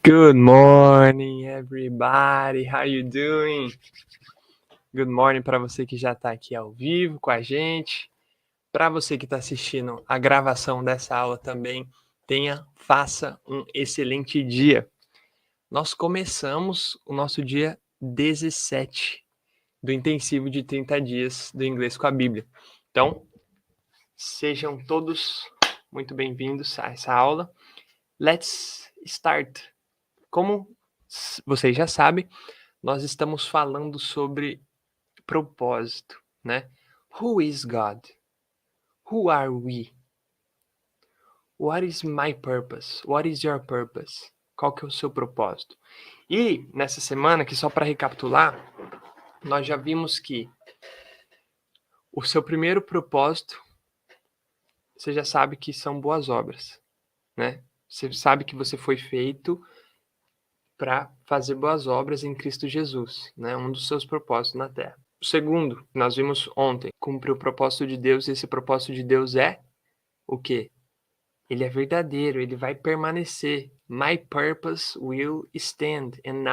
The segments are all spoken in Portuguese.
Good morning, everybody. How you doing? Good morning para você que já está aqui ao vivo com a gente. Para você que está assistindo a gravação dessa aula também, faça um excelente dia. Nós começamos o nosso dia 17 do intensivo de 30 dias do inglês com a Bíblia. Então, sejam todos muito bem-vindos a essa aula. Let's start. Como vocês já sabem, nós estamos falando sobre propósito, né? Who is God? Who are we? What is my purpose? What is your purpose? Qual que é o seu propósito? E nessa semana, que só para recapitular, nós já vimos que o seu primeiro propósito, você já sabe que são boas obras, né? Você sabe que você foi feito para fazer boas obras em Cristo Jesus, né? Um dos seus propósitos na Terra. O segundo, nós vimos ontem, cumprir o propósito de Deus, e esse propósito de Deus é o quê? Ele é verdadeiro, ele vai permanecer. My purpose will stand, and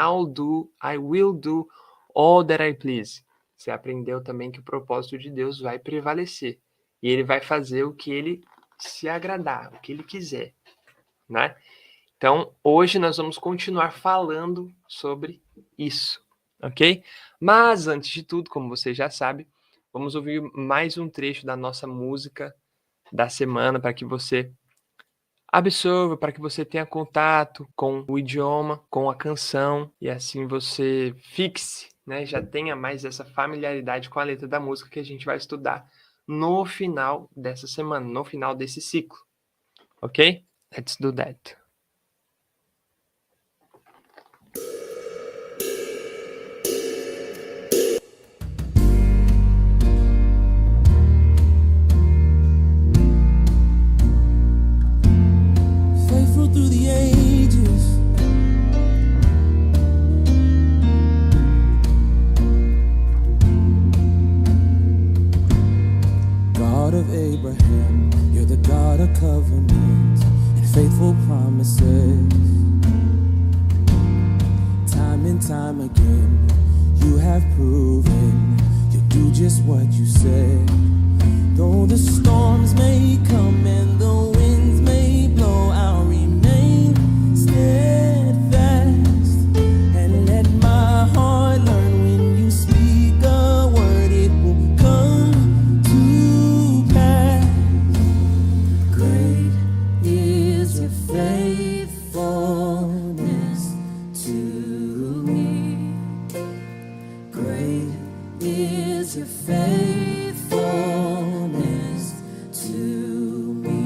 I will do all that I please. Você aprendeu também que o propósito de Deus vai prevalecer, e ele vai fazer o que ele se agradar, o que ele quiser, né? Então, hoje nós vamos continuar falando sobre isso, ok? Mas, antes de tudo, como você já sabe, vamos ouvir mais um trecho da nossa música da semana para que você absorva, para que você tenha contato com o idioma, com a canção, e assim você fixe, né? Já tenha mais essa familiaridade com a letra da música que a gente vai estudar no final dessa semana, no final desse ciclo, ok? Let's do that. Through the ages, God of Abraham, you're the God of covenants and faithful promises. Time and time again, you have proven you do just what you said. Though the storms may come and the winds may blow, I'll remain steadfast and let my heart learn when you speak a word, it will come to pass. Great is your faithfulness to me. Great is your faithfulness to me.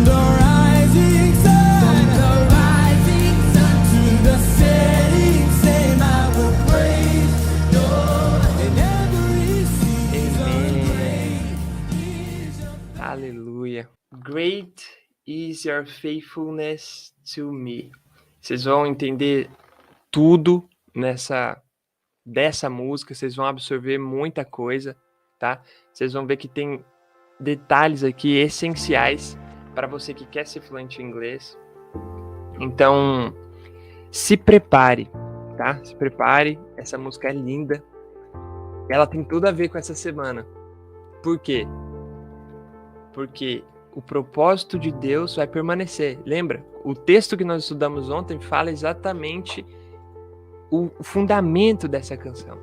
the rising sun, to the setting sun, I will praise your in every season. Aleluia. Great is your faithfulness to me. Vocês vão entender tudo dessa música, vocês vão absorver muita coisa, tá? Vocês vão ver que tem detalhes aqui essenciais para você que quer ser fluente em inglês. Então, se prepare, tá? Se prepare, essa música é linda. Ela tem tudo a ver com essa semana. Por quê? Porque o propósito de Deus vai permanecer. Lembra? O texto que nós estudamos ontem fala exatamente o fundamento dessa canção.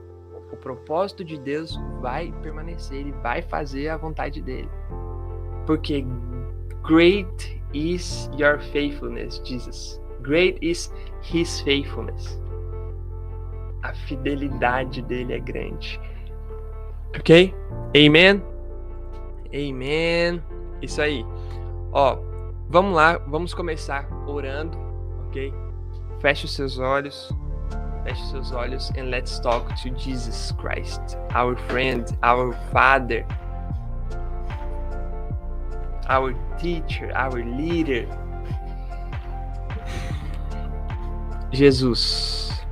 O propósito de Deus vai permanecer, ele vai fazer a vontade dele. Porque great is your faithfulness, Jesus. Great is his faithfulness. A fidelidade dele é grande. Ok? Amen? Amen. Isso aí. Ó, vamos lá, vamos começar orando, ok? Feche os seus olhos. Feche seus olhos and let's talk to Jesus Christ, our friend, our Father, our teacher, our leader. Jesus,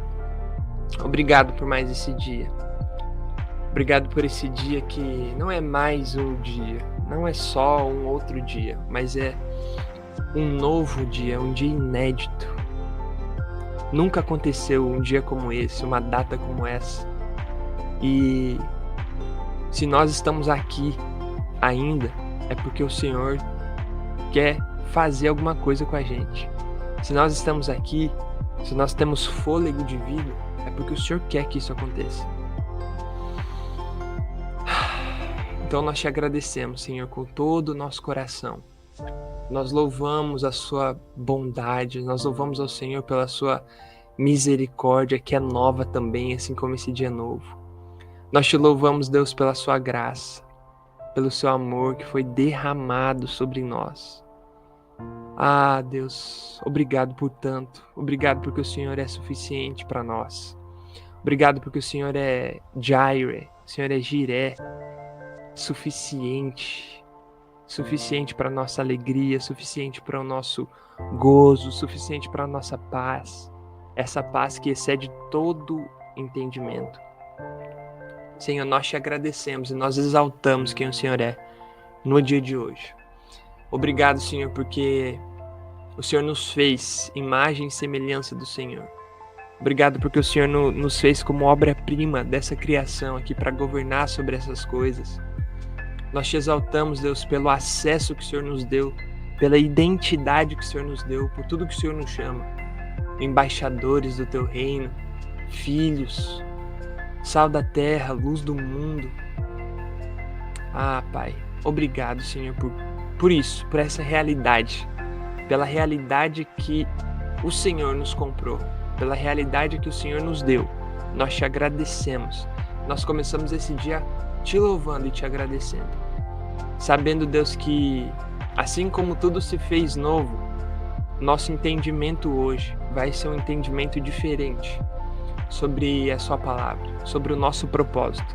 obrigado por mais esse dia. Obrigado por esse dia que não é mais um dia, não é só um outro dia, mas é um novo dia, um dia inédito. Nunca aconteceu um dia como esse, uma data como essa. E se nós estamos aqui ainda, é porque o Senhor quer fazer alguma coisa com a gente. Se nós estamos aqui, se nós temos fôlego de vida, é porque o Senhor quer que isso aconteça. Então nós te agradecemos, Senhor, com todo o nosso coração. Nós louvamos a sua bondade, nós louvamos ao Senhor pela sua misericórdia, que é nova também, assim como esse dia novo. Nós te louvamos, Deus, pela sua graça, pelo seu amor que foi derramado sobre nós. Ah, Deus, obrigado por tanto. Obrigado porque o Senhor é suficiente para nós. Obrigado porque o Senhor é Jireh, o Senhor é Jireh, suficiente para nossa alegria, suficiente para o nosso gozo, suficiente para a nossa paz, essa paz que excede todo entendimento. Senhor, nós te agradecemos e nós exaltamos quem o Senhor é no dia de hoje. Obrigado, Senhor, porque o Senhor nos fez imagem e semelhança do Senhor. Obrigado porque o Senhor nos fez como obra-prima dessa criação aqui para governar sobre essas coisas. Nós te exaltamos, Deus, pelo acesso que o Senhor nos deu, pela identidade que o Senhor nos deu, por tudo que o Senhor nos chama. Embaixadores do teu reino, filhos, sal da terra, luz do mundo. Ah, Pai, obrigado, Senhor, por isso, por essa realidade, pela realidade que o Senhor nos comprou, pela realidade que o Senhor nos deu. Nós te agradecemos. Nós começamos esse dia te louvando e te agradecendo, sabendo, Deus, que assim como tudo se fez novo, nosso entendimento hoje vai ser um entendimento diferente sobre a sua palavra, sobre o nosso propósito.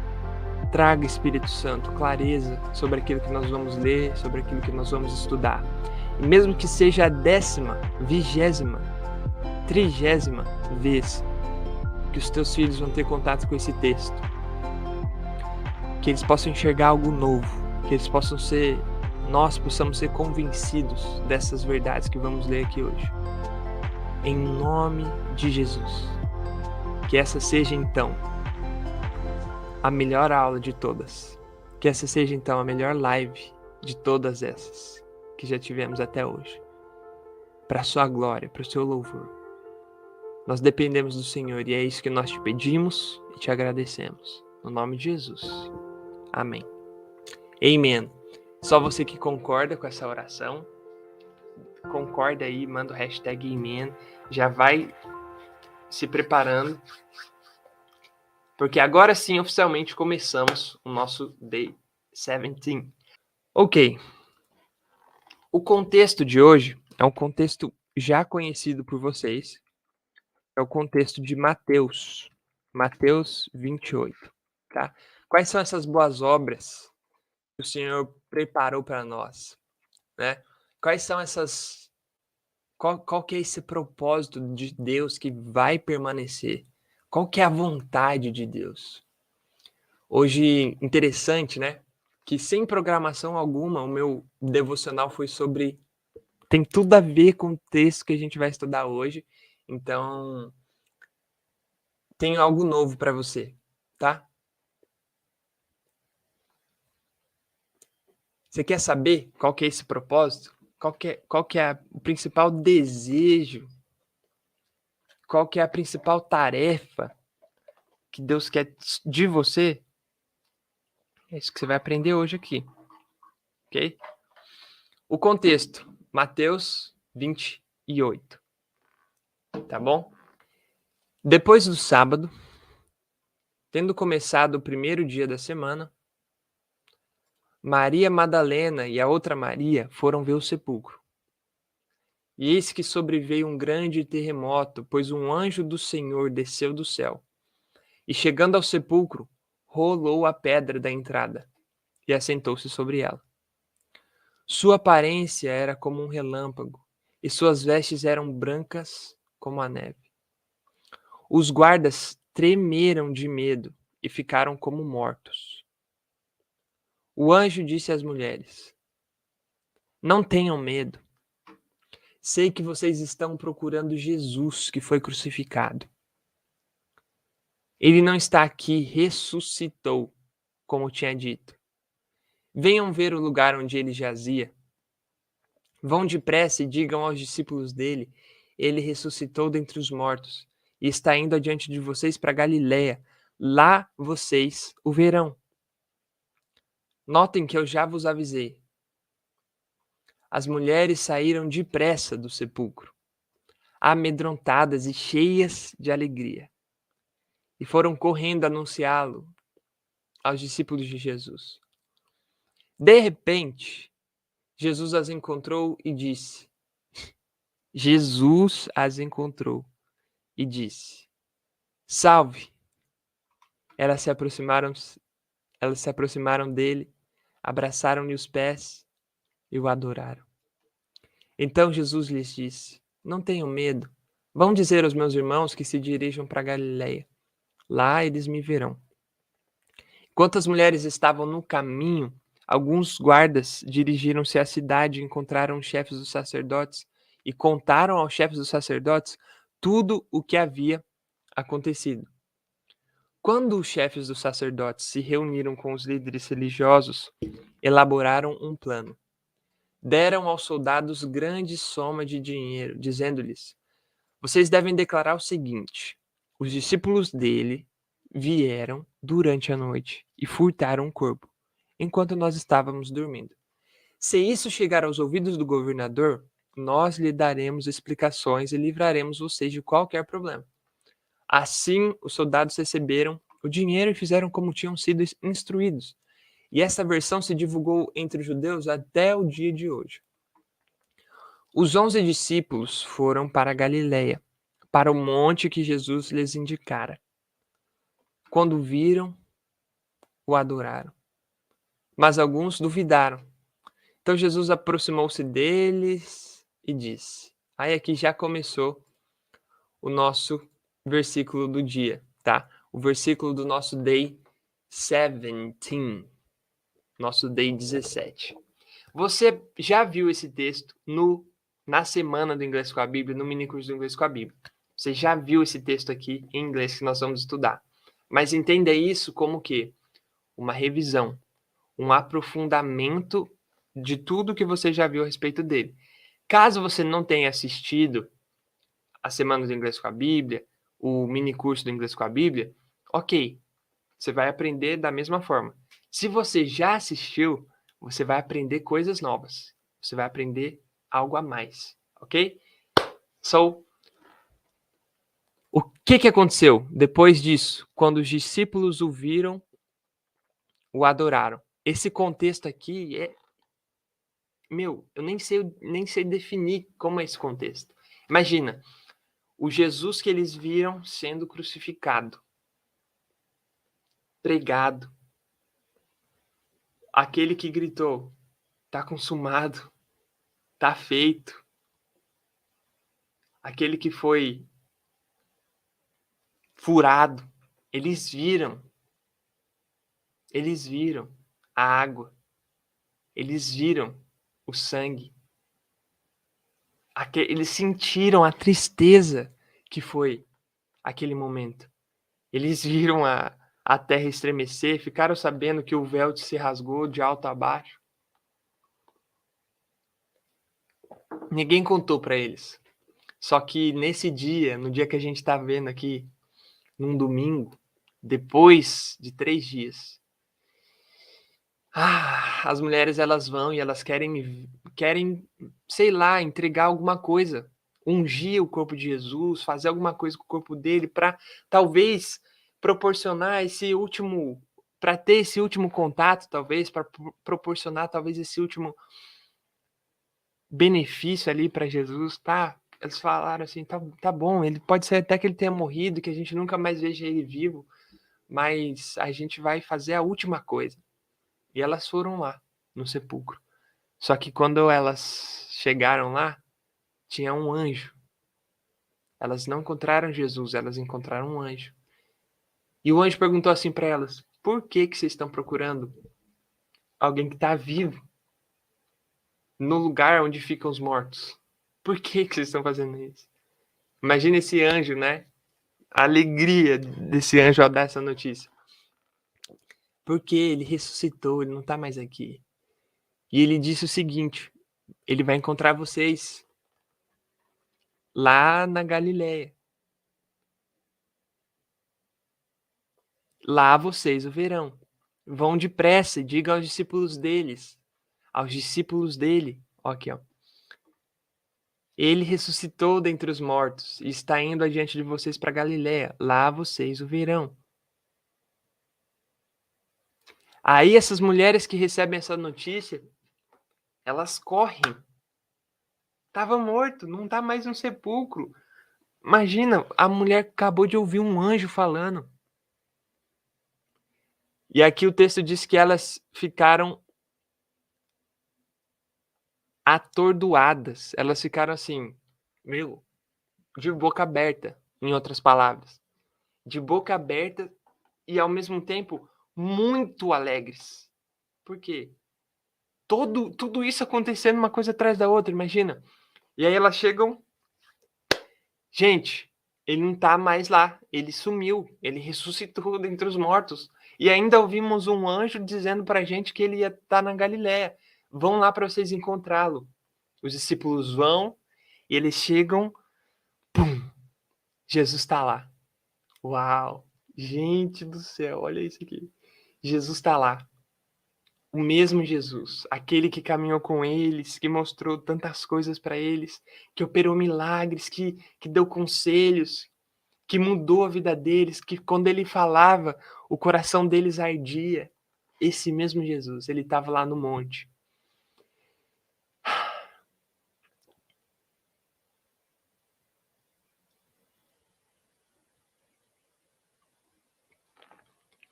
Traga, Espírito Santo, clareza sobre aquilo que nós vamos ler, sobre aquilo que nós vamos estudar. E mesmo que seja a 10ª, 20ª, 30ª vez que os teus filhos vão ter contato com esse texto, que eles possam enxergar algo novo, que eles nós possamos ser convencidos dessas verdades que vamos ler aqui hoje. Em nome de Jesus. Que essa seja então a melhor aula de todas. Que essa seja então a melhor live de todas essas que já tivemos até hoje. Para a sua glória, para o seu louvor. Nós dependemos do Senhor e é isso que nós te pedimos e te agradecemos. No nome de Jesus. Amém. Amen. Só você que concorda com essa oração, concorda aí, manda o hashtag Amen. Já vai se preparando, porque agora sim, oficialmente, começamos o nosso Day 17. Ok. O contexto de hoje é um contexto já conhecido por vocês. É o contexto de Mateus. Mateus 28, tá? Quais são essas boas obras que o Senhor preparou para nós, né? Quais são essas... Qual que é esse propósito de Deus que vai permanecer? Qual que é a vontade de Deus? Hoje, interessante, né? Que sem programação alguma, o meu devocional foi sobre... Tem tudo a ver com o texto que a gente vai estudar hoje. Então, tenho algo novo para você, tá? Você quer saber qual que é esse propósito? Qual que é o principal desejo? Qual que é a principal tarefa que Deus quer de você? É isso que você vai aprender hoje aqui, ok? O contexto, Mateus 28, tá bom? Depois do sábado, tendo começado o primeiro dia da semana, Maria Madalena e a outra Maria foram ver o sepulcro. E eis que sobreveio um grande terremoto, pois um anjo do Senhor desceu do céu. E chegando ao sepulcro, rolou a pedra da entrada e assentou-se sobre ela. Sua aparência era como um relâmpago, e suas vestes eram brancas como a neve. Os guardas tremeram de medo e ficaram como mortos. O anjo disse às mulheres: Não tenham medo. Sei que vocês estão procurando Jesus que foi crucificado. Ele não está aqui, ressuscitou, como tinha dito. Venham ver o lugar onde ele jazia. Vão depressa e digam aos discípulos dele: Ele ressuscitou dentre os mortos e está indo adiante de vocês para Galiléia. Lá vocês o verão. Notem que eu já vos avisei. As mulheres saíram depressa do sepulcro, amedrontadas e cheias de alegria, e foram correndo anunciá-lo aos discípulos de Jesus. De repente, Jesus as encontrou e disse: Salve! Elas se aproximaram dele, abraçaram-lhe os pés e o adoraram. Então Jesus lhes disse: Não tenham medo. Vão dizer aos meus irmãos que se dirijam para Galiléia. Lá eles me verão. Enquanto as mulheres estavam no caminho, alguns guardas dirigiram-se à cidade e encontraram os chefes dos sacerdotes e contaram aos chefes dos sacerdotes tudo o que havia acontecido. Quando os chefes dos sacerdotes se reuniram com os líderes religiosos, elaboraram um plano. Deram aos soldados grande soma de dinheiro, dizendo-lhes: Vocês devem declarar o seguinte: os discípulos dele vieram durante a noite e furtaram o corpo, enquanto nós estávamos dormindo. Se isso chegar aos ouvidos do governador, nós lhe daremos explicações e livraremos vocês de qualquer problema. Assim, os soldados receberam o dinheiro e fizeram como tinham sido instruídos. E essa versão se divulgou entre os judeus até o dia de hoje. Os 11 discípulos foram para Galiléia, para o monte que Jesus lhes indicara. Quando viram, o adoraram. Mas alguns duvidaram. Então Jesus aproximou-se deles e disse... Aí aqui já começou o nosso versículo do dia, tá? O versículo do nosso Day 17, nosso Day 17. Você já viu esse texto na semana do Inglês com a Bíblia, no mini curso do Inglês com a Bíblia. Você já viu esse texto aqui em inglês que nós vamos estudar. Mas entenda isso como que uma revisão, um aprofundamento de tudo que você já viu a respeito dele. Caso você não tenha assistido a semana do Inglês com a Bíblia, o mini curso do Inglês com a Bíblia, ok, você vai aprender da mesma forma. Se você já assistiu, você vai aprender coisas novas. Você vai aprender algo a mais, ok? So, o que aconteceu depois disso? Quando os discípulos o viram, o adoraram. Esse contexto aqui eu nem sei definir como é esse contexto. Imagina, o Jesus que eles viram sendo crucificado, pregado, aquele que gritou, tá consumado, tá feito, aquele que foi furado, eles viram a água, eles viram o sangue, eles sentiram a tristeza que foi aquele momento. Eles viram a terra estremecer, ficaram sabendo que o véu se rasgou de alto a baixo. Ninguém contou para eles. Só que nesse dia, no dia que a gente está vendo aqui, num domingo, depois de 3 dias, as mulheres elas vão e elas querem, sei lá, entregar alguma coisa, ungir o corpo de Jesus, fazer alguma coisa com o corpo dele para talvez proporcionar esse último, para ter esse último contato, talvez, para proporcionar talvez esse último benefício ali para Jesus, tá? Eles falaram assim, tá bom, ele pode ser até que ele tenha morrido, que a gente nunca mais veja ele vivo, mas a gente vai fazer a última coisa. E elas foram lá, no sepulcro. Só que quando elas chegaram lá, tinha um anjo. Elas não encontraram Jesus, elas encontraram um anjo. E o anjo perguntou assim para elas: por que vocês estão procurando alguém que está vivo no lugar onde ficam os mortos? Por que vocês estão fazendo isso? Imagina esse anjo, né? A alegria desse anjo ao dar essa notícia. Porque ele ressuscitou, ele não está mais aqui. E ele disse o seguinte: ele vai encontrar vocês lá na Galileia. Lá vocês o verão. Vão depressa e digam aos discípulos dele, ó aqui, ó. Ele ressuscitou dentre os mortos e está indo adiante de vocês para Galileia. Lá vocês o verão. Aí essas mulheres que recebem essa notícia, elas correm. Tava morto, não tá mais no sepulcro. Imagina, a mulher acabou de ouvir um anjo falando. E aqui o texto diz que elas ficaram atordoadas. Elas ficaram assim, de boca aberta, em outras palavras. De boca aberta e ao mesmo tempo muito alegres. Por quê? Tudo isso acontecendo uma coisa atrás da outra, imagina. E aí elas chegam, gente, ele não tá mais lá, ele sumiu, ele ressuscitou dentre os mortos. E ainda ouvimos um anjo dizendo pra gente que ele ia estar na Galileia. Vão lá para vocês encontrá-lo. Os discípulos vão e eles chegam, pum, Jesus está lá. Uau! Gente do céu, olha isso aqui. Jesus está lá. O mesmo Jesus, aquele que caminhou com eles, que mostrou tantas coisas para eles, que operou milagres, que deu conselhos, que mudou a vida deles, que quando ele falava, o coração deles ardia. Esse mesmo Jesus, ele estava lá no monte.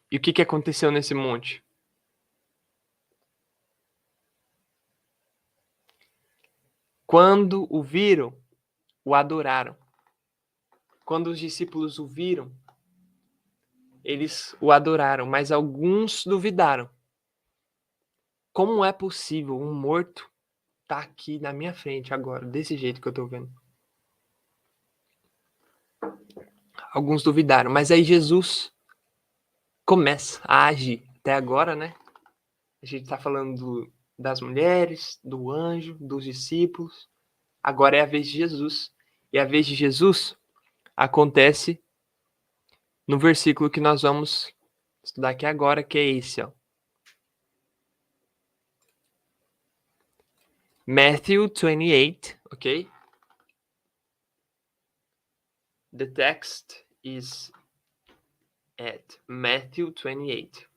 E o que aconteceu nesse monte? Quando o viram, o adoraram. Quando os discípulos o viram, eles o adoraram, mas alguns duvidaram. Como é possível um morto estar aqui na minha frente agora, desse jeito que eu estou vendo? Alguns duvidaram, mas aí Jesus começa a agir. Até agora, né? A gente está falando das mulheres, do anjo, dos discípulos. Agora é a vez de Jesus. E a vez de Jesus acontece no versículo que nós vamos estudar aqui agora, que é esse, ó. Matthew 28, okay? The text is at Matthew 28.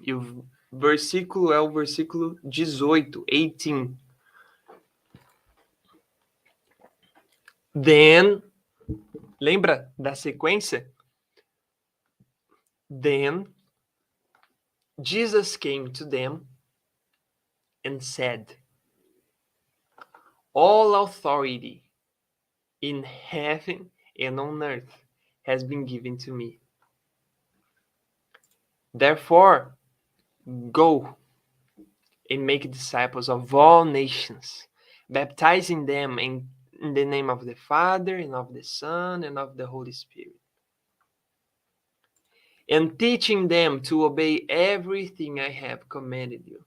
E o versículo é o versículo 18, 18. Then, lembra da sequência? Then Jesus came to them and said, all authority in heaven and on earth has been given to me. Therefore, go and make disciples of all nations, baptizing them in the name of the Father and of the Son and of the Holy Spirit, and teaching them to obey everything I have commanded you.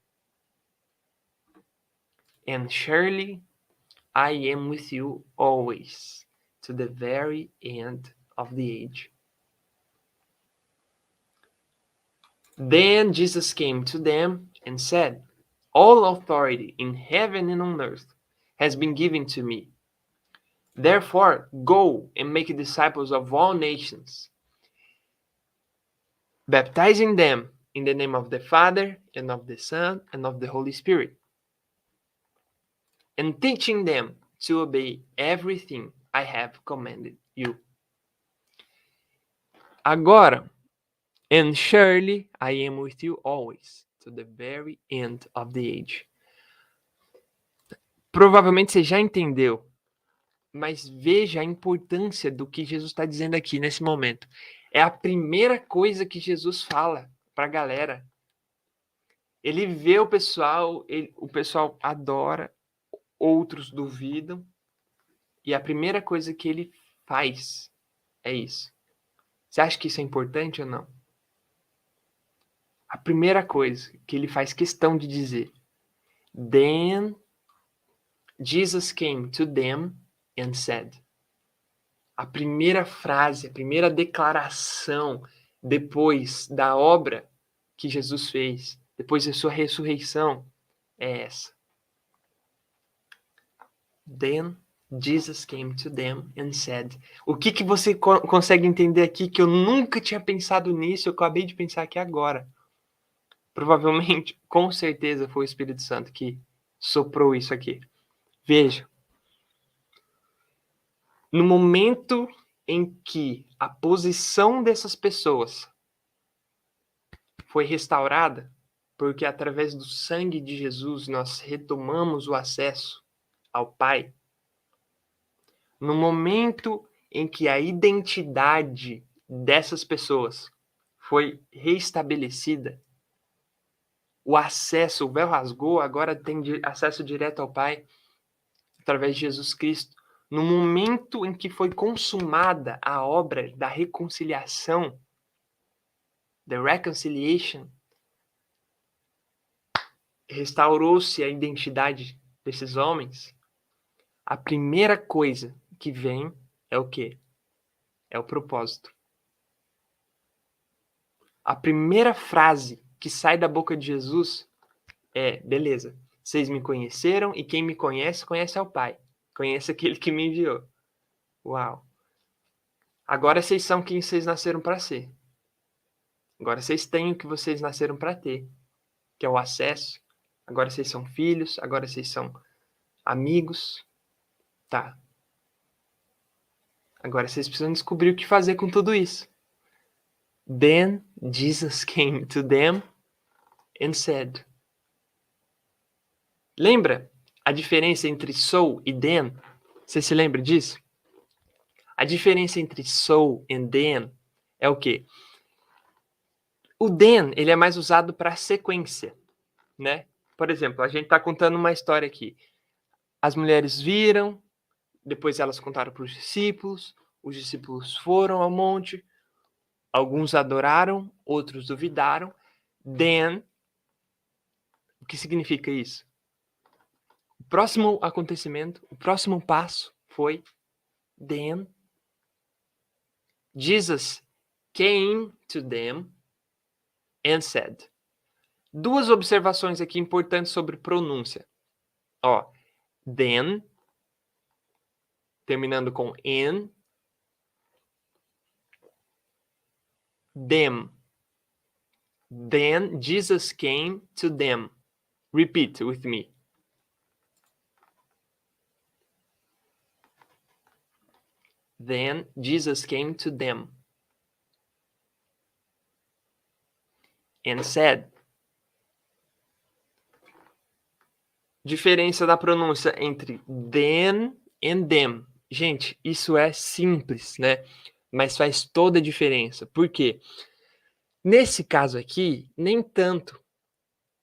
And surely I am with you always, to the very end of the age. Then Jesus came to them and said, all authority in heaven and on earth has been given to me. Therefore, go and make disciples of all nations, baptizing them in the name of the Father and of the Son and of the Holy Spirit, and teaching them to obey everything I have commanded you. Agora, and surely I am with you always, to the very end of the age. Provavelmente você já entendeu, mas veja a importância do que Jesus está dizendo aqui nesse momento. É a primeira coisa que Jesus fala para a galera. Ele vê o pessoal adora, outros duvidam, e a primeira coisa que ele faz é isso. Você acha que isso é importante ou não? A primeira coisa que ele faz questão de dizer: Then Jesus came to them and said. A primeira frase, a primeira declaração depois da obra que Jesus fez, depois da sua ressurreição, é essa. Then Jesus came to them and said. O que você consegue entender aqui que eu nunca tinha pensado nisso, eu acabei de pensar aqui agora. Provavelmente, com certeza, foi o Espírito Santo que soprou isso aqui. Veja. No momento em que a posição dessas pessoas foi restaurada, porque através do sangue de Jesus nós retomamos o acesso ao Pai, no momento em que a identidade dessas pessoas foi restabelecida, o acesso, o véu rasgou, agora tem acesso direto ao Pai, através de Jesus Cristo. No momento em que foi consumada a obra da reconciliação, the reconciliation, restaurou-se a identidade desses homens, a primeira coisa que vem é o quê? É o propósito. A primeira frase que sai da boca de Jesus é: beleza, vocês me conheceram e quem me conhece, conhece ao Pai. Conhece aquele que me enviou. Uau. Agora vocês são quem vocês nasceram para ser. Agora vocês têm o que vocês nasceram para ter, que é o acesso. Agora vocês são filhos, agora vocês são amigos. Tá. Agora vocês precisam descobrir o que fazer com tudo isso. Then Jesus came to them and said. Lembra a diferença entre so e then? Você se lembra disso? A diferença entre so e then é o quê? O then, ele é mais usado para sequência, né? Por exemplo, a gente está contando uma história aqui. As mulheres viram, depois elas contaram para os discípulos foram ao monte, alguns adoraram, outros duvidaram. Then, o que significa isso? O próximo acontecimento, o próximo passo foi then Jesus came to them and said. Duas observações aqui importantes sobre pronúncia. Ó, then, terminando com in, them. Then Jesus came to them. Repeat with me. Then Jesus came to them and said. Diferença da pronúncia entre then and them. Gente, isso é simples, né? Mas faz toda a diferença. Por quê? Nesse caso aqui, nem tanto.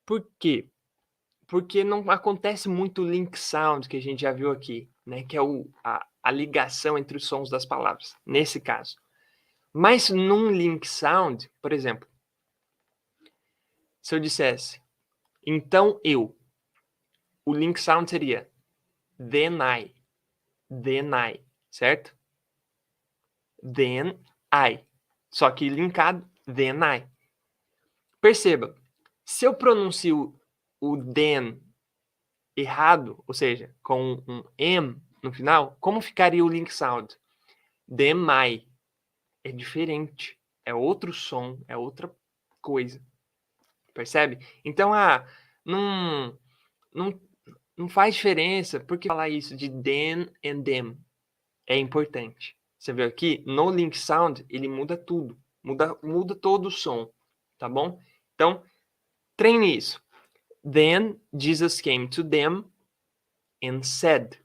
Por quê? Porque não acontece muito o link sound que a gente já viu aqui, né? Que é a ligação entre os sons das palavras, nesse caso. Mas num link sound, por exemplo, se eu dissesse, então eu, o link sound seria then I, certo? Then I. Só que linkado, then I. Perceba, se eu pronuncio o then errado, ou seja, com um M no final, como ficaria o link sound? Then I. É diferente. É outro som, é outra coisa. Percebe? Então, não, não, não faz diferença porque falar isso de then and them é importante. Você viu aqui, no link sound, ele muda tudo. Muda todo o som, tá bom? Então, treine isso. Then Jesus came to them and said.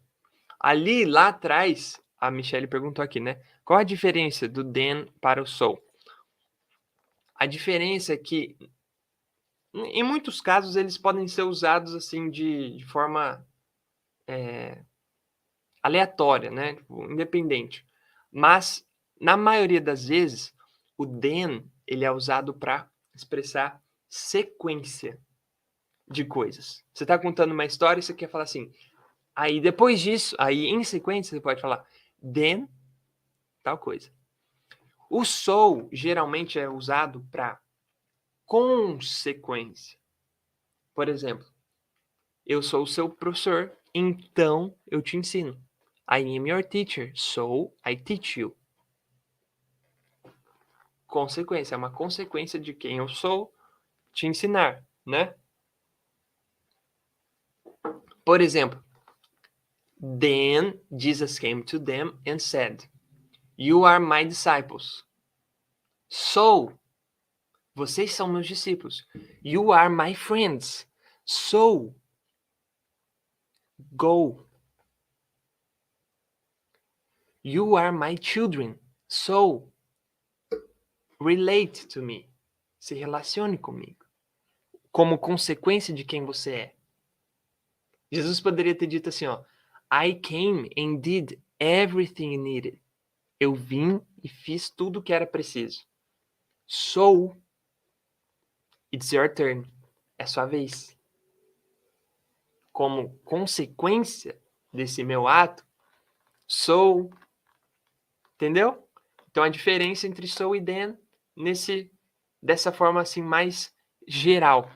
Ali, lá atrás, a Michelle perguntou aqui, né? Qual a diferença do then para o so? A diferença é que, em muitos casos, eles podem ser usados assim de forma aleatória, né? Tipo, independente. Mas, na maioria das vezes, o then ele é usado para expressar sequência de coisas. Você está contando uma história e você quer falar assim. Aí, depois disso, aí em sequência, você pode falar then tal coisa. O so geralmente é usado para consequência. Por exemplo, eu sou o seu professor, então eu te ensino. I am your teacher, so I teach you. Consequência, é uma consequência de quem eu sou te ensinar, né? Por exemplo, then Jesus came to them and said, you are my disciples. So, vocês são meus discípulos. You are my friends. So, go. You are my children. So, relate to me. Se relacione comigo. Como consequência de quem você é. Jesus poderia ter dito assim, ó. I came and did everything needed. Eu vim e fiz tudo o que era preciso. So, it's your turn. É sua vez. Como consequência desse meu ato, so, entendeu? Então a diferença entre so e then dessa forma assim mais geral,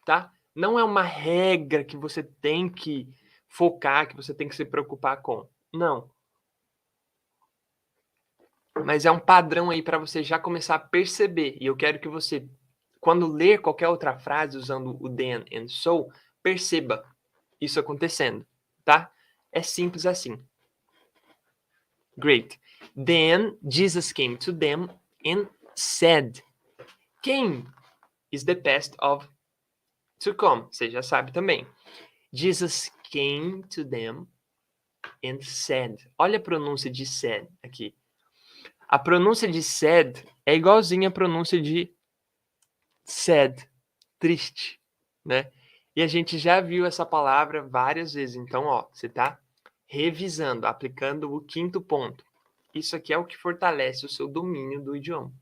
tá? Não é uma regra que você tem que focar, que você tem que se preocupar com. Não. Mas é um padrão aí para você já começar a perceber. E eu quero que você, quando ler qualquer outra frase usando o then and so, perceba isso acontecendo, tá? É simples assim. Great. Then Jesus came to them and said. Came is the past of to come. Você já sabe também. Jesus came to them and said. Olha a pronúncia de said aqui. A pronúncia de said é igualzinha à pronúncia de sad, triste, né? E a gente já viu essa palavra várias vezes. Então, ó, você tá revisando, aplicando o quinto ponto. Isso aqui é o que fortalece o seu domínio do idioma.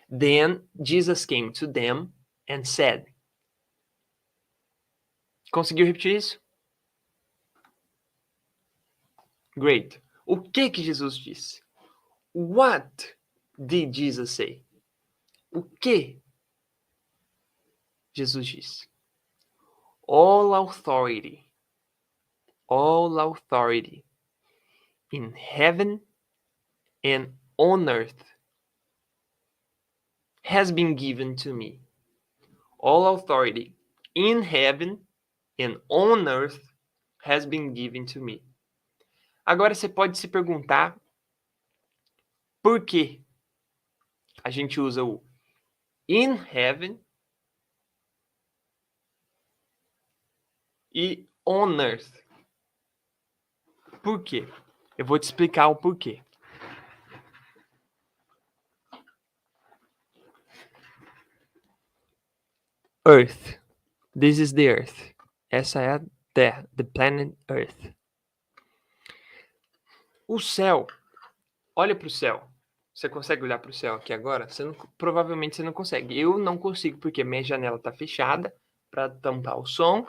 Then Jesus came to them and said. Conseguiu repetir isso? Great. O que Jesus disse? What did Jesus say? O que Jesus disse? All authority in heaven and on earth has been given to me. All authority in heaven and on earth has been given to me. Agora você pode se perguntar por quê a gente usa o in heaven e on earth. Por quê? Eu vou te explicar o porquê. Earth. This is the Earth. Essa é a Terra, the planet Earth. O céu. Olha para o céu. Você consegue olhar para o céu aqui agora? Provavelmente você não consegue. Eu não consigo porque minha janela está fechada para tampar o som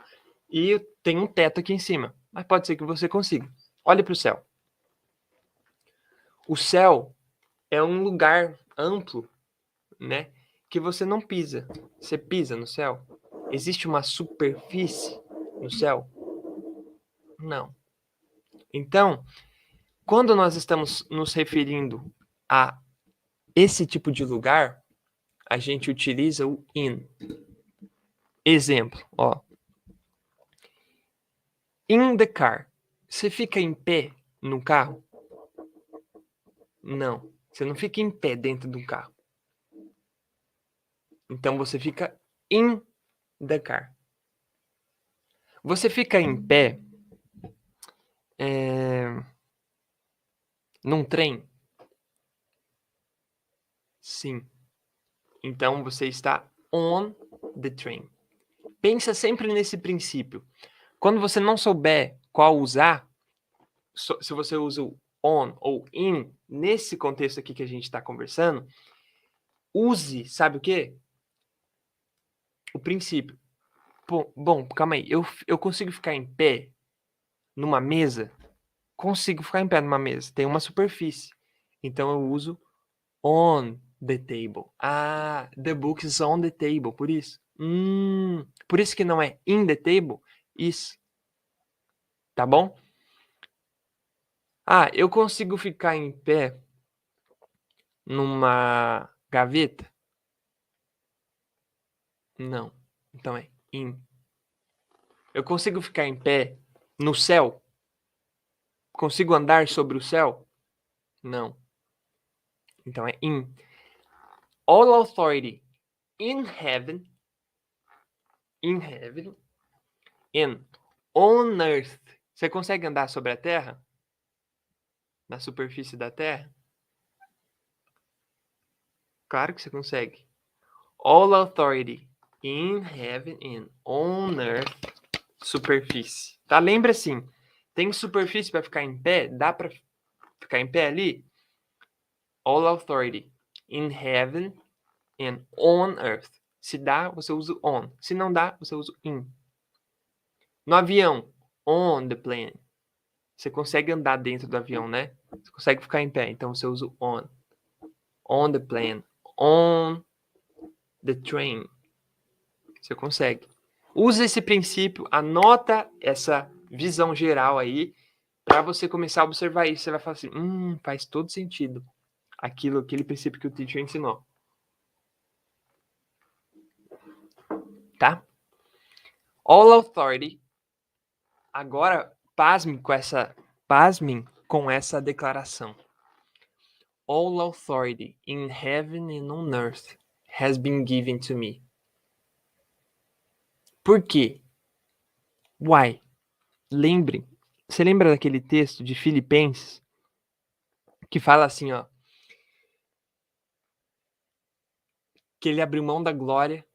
e tem um teto aqui em cima. Mas pode ser que você consiga. Olha para o céu. O céu é um lugar amplo, né? Que você não pisa. Você pisa no céu? Existe uma superfície no céu? Não. Então, quando nós estamos nos referindo a esse tipo de lugar, a gente utiliza o in. Exemplo, ó. In the car. Você fica em pé no carro? Não. Você não fica em pé dentro do carro. Então você fica in the car. Você fica em pé num trem? Sim. Então você está on the train. Pensa sempre nesse princípio. Quando você não souber qual usar, se você usa o on ou in, nesse contexto aqui que a gente está conversando, use, sabe o quê? O princípio. Bom, calma aí. Eu consigo ficar em pé numa mesa? Consigo ficar em pé numa mesa. Tem uma superfície. Então eu uso on the table. Ah, the book is on the table. Por isso. Por isso que não é in the table. Isso. Tá bom? Ah, eu consigo ficar em pé numa gaveta? Não. Então é in. Eu consigo ficar em pé no céu? Consigo andar sobre o céu? Não. Então é in. All authority in heaven and on earth. Você consegue andar sobre a terra? Na superfície da terra? Claro que você consegue. All authority in heaven and on earth. Superfície. Tá? Lembra assim. Tem superfície para ficar em pé? Dá para ficar em pé ali? All authority in heaven and on earth. Se dá, você usa on. Se não dá, você usa in. No avião, on the plane. Você consegue andar dentro do avião, né? Você consegue ficar em pé, então você usa o on. On the plane. On the train. Você consegue. Usa esse princípio, anota essa visão geral aí, para você começar a observar isso. Você vai falar assim, faz todo sentido. Aquele princípio que o teacher ensinou. Tá? All authority. Agora, pasmem com essa declaração. All authority in heaven and on earth has been given to me. Por quê? Why? Lembrem. Você lembra daquele texto de Filipenses que fala assim, ó, que ele abriu mão da glória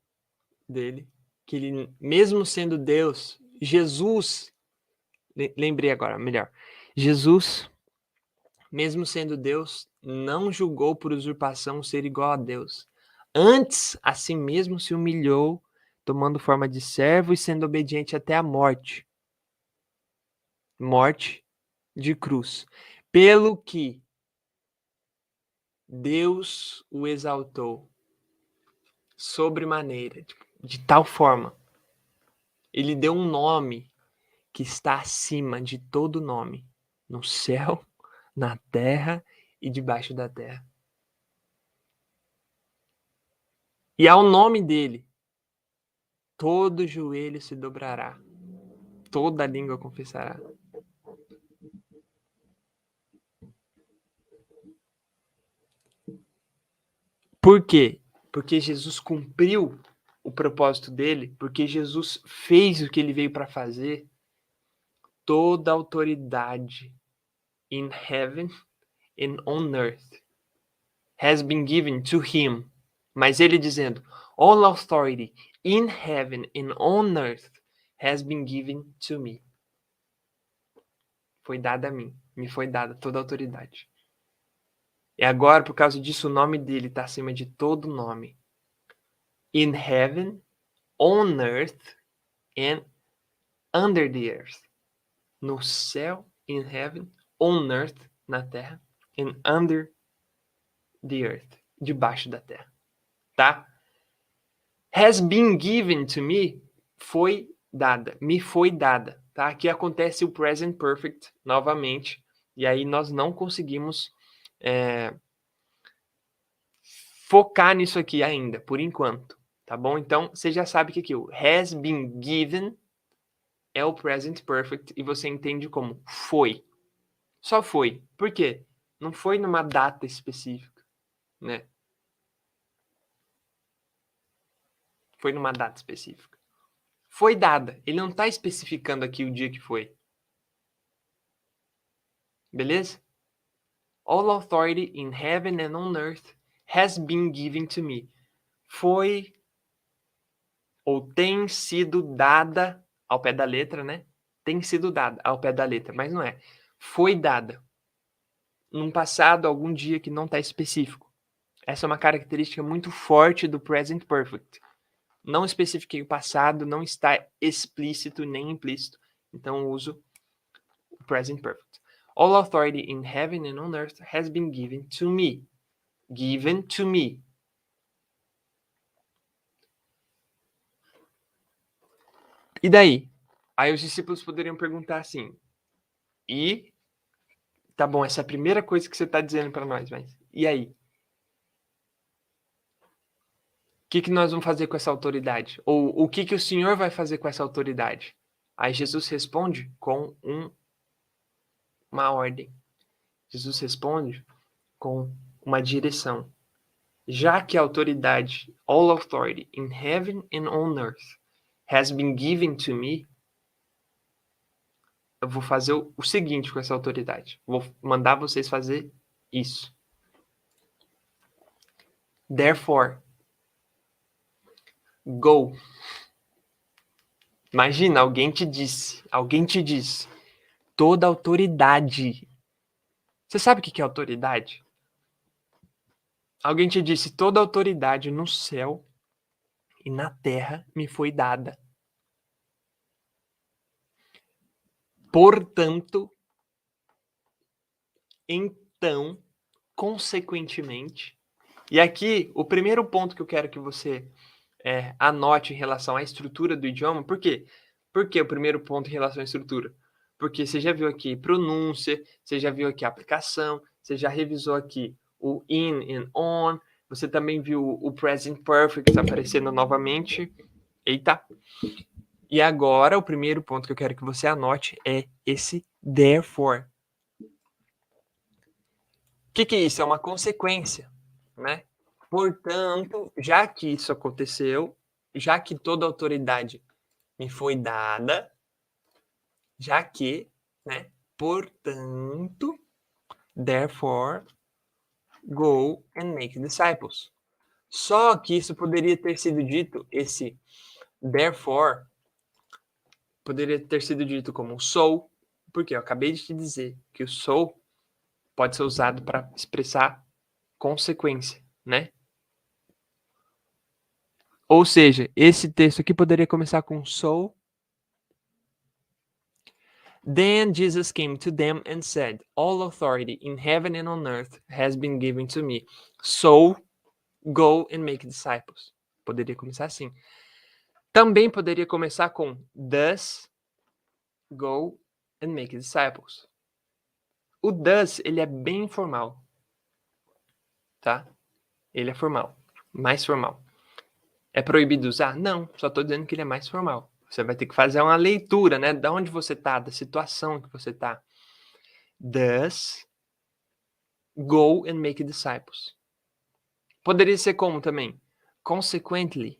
dele, que ele, mesmo sendo Deus, Jesus, lembrei agora, melhor, Jesus, mesmo sendo Deus, não julgou por usurpação ser igual a Deus. Antes, a si mesmo se humilhou, tomando forma de servo e sendo obediente até a morte. Morte de cruz. Pelo que Deus o exaltou sobremaneira, de tal forma. Ele deu um nome que está acima de todo nome, no céu, na terra e debaixo da terra. E ao nome dele, todo joelho se dobrará, toda língua confessará. Por quê? Porque Jesus cumpriu o propósito dele, porque Jesus fez o que ele veio para fazer. Toda autoridade in heaven and on earth has been given to him. Mas ele dizendo, all authority in heaven and on earth has been given to me. Foi dada a mim. Me foi dada toda a autoridade. E agora, por causa disso, o nome dele está acima de todo nome. In heaven, on earth, and under the earth. No céu, in heaven, on earth, na terra, and under the earth, debaixo da terra. Tá? Has been given to me, foi dada, me foi dada. Tá? Aqui acontece o present perfect novamente, e aí nós não conseguimos focar nisso aqui ainda, por enquanto, tá bom? Então, você já sabe que aqui o has been given é o present perfect e você entende como foi. Só foi. Por quê? Não foi numa data específica, né? Foi numa data específica. Foi dada. Ele não está especificando aqui o dia que foi. Beleza? All authority in heaven and on earth has been given to me. Foi ou tem sido dada ao pé da letra, né? Tem sido dada ao pé da letra, mas não é. Foi dada. Num passado, algum dia que não está específico. Essa é uma característica muito forte do present perfect. Não especifiquei o passado, não está explícito nem implícito. Então eu uso o present perfect. All authority in heaven and on earth has been given to me. Given to me. E daí? Aí os discípulos poderiam perguntar assim, e tá bom, essa é a primeira coisa que você está dizendo para nós, mas e aí? O que nós vamos fazer com essa autoridade? Ou o que o Senhor vai fazer com essa autoridade? Aí Jesus responde com uma ordem. Jesus responde com uma direção. Já que a autoridade, all authority in heaven and on earth has been given to me, eu vou fazer o seguinte com essa autoridade. Vou mandar vocês fazer isso. Therefore, go. Imagina, alguém te disse, toda autoridade. Você sabe o que é autoridade? Alguém te disse, toda autoridade no céu e na terra me foi dada. Portanto, então, consequentemente, e aqui o primeiro ponto que eu quero que você anote em relação à estrutura do idioma, por quê? Por que o primeiro ponto em relação à estrutura? Porque você já viu aqui pronúncia, você já viu aqui aplicação, você já revisou aqui o in and on, você também viu o present perfect aparecendo novamente. Eita! E agora, o primeiro ponto que eu quero que você anote é esse therefore. O que é isso? É uma consequência, né? Portanto, já que isso aconteceu, já que toda autoridade me foi dada, já que, né? Portanto, therefore, go and make disciples. Só que isso poderia ter sido dito, esse therefore, poderia ter sido dito como so, porque eu acabei de te dizer que o so pode ser usado para expressar consequência, né? Ou seja, esse texto aqui poderia começar com so. Then Jesus came to them and said, all authority in heaven and on earth has been given to me. So, go and make disciples. Poderia começar assim. Também poderia começar com thus, go and make disciples. O thus, ele é bem formal. Tá? Ele é formal. Mais formal. É proibido usar? Não, só estou dizendo que ele é mais formal. Você vai ter que fazer uma leitura, né? De onde você está, da situação que você está. Thus, go and make disciples. Poderia ser como também? Consequently.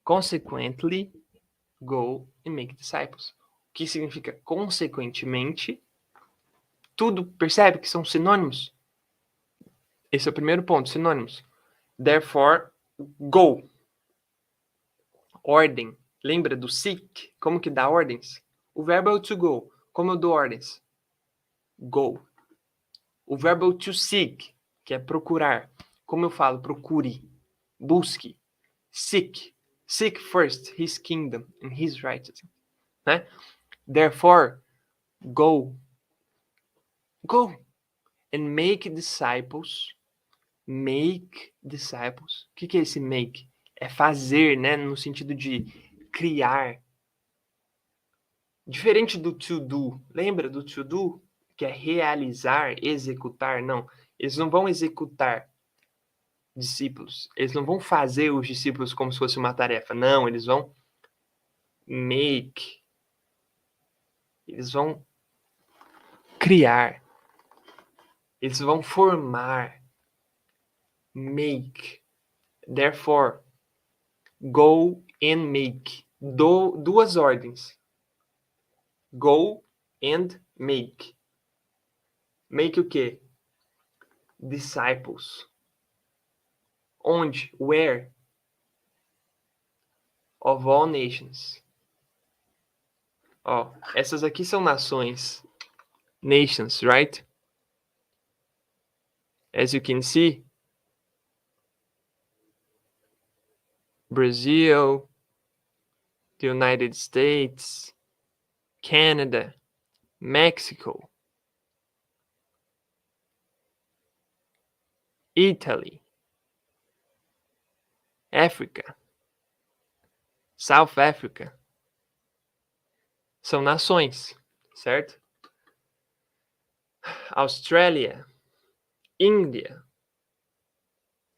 Consequently, go and make disciples. O que significa consequentemente? Tudo, percebe que são sinônimos? Esse é o primeiro ponto, sinônimos. Therefore, go. Ordem. Lembra do seek? Como que dá ordens? O verbo é o to go. Como eu dou ordens? Go. O verbo é o to seek, que é procurar. Como eu falo? Procure. Busque. Seek. Seek first his kingdom and his righteousness. Né? Therefore, go. Go. And make disciples. Make disciples. O que é esse make? É fazer, né? No sentido de criar. Diferente do to do. Lembra do to do? Que é realizar, executar. Não. Eles não vão executar discípulos. Eles não vão fazer os discípulos como se fosse uma tarefa. Não, eles vão make. Eles vão criar. Eles vão formar. Make. Therefore, go and make. Duas ordens. Go and make. Make o quê? Disciples. Onde? Where? Of all nations. Ó, essas aqui são nações. Nations, right? As you can see, Brazil, the United States, Canada, Mexico, Italy, África, South Africa. São nações, certo? Austrália, Índia,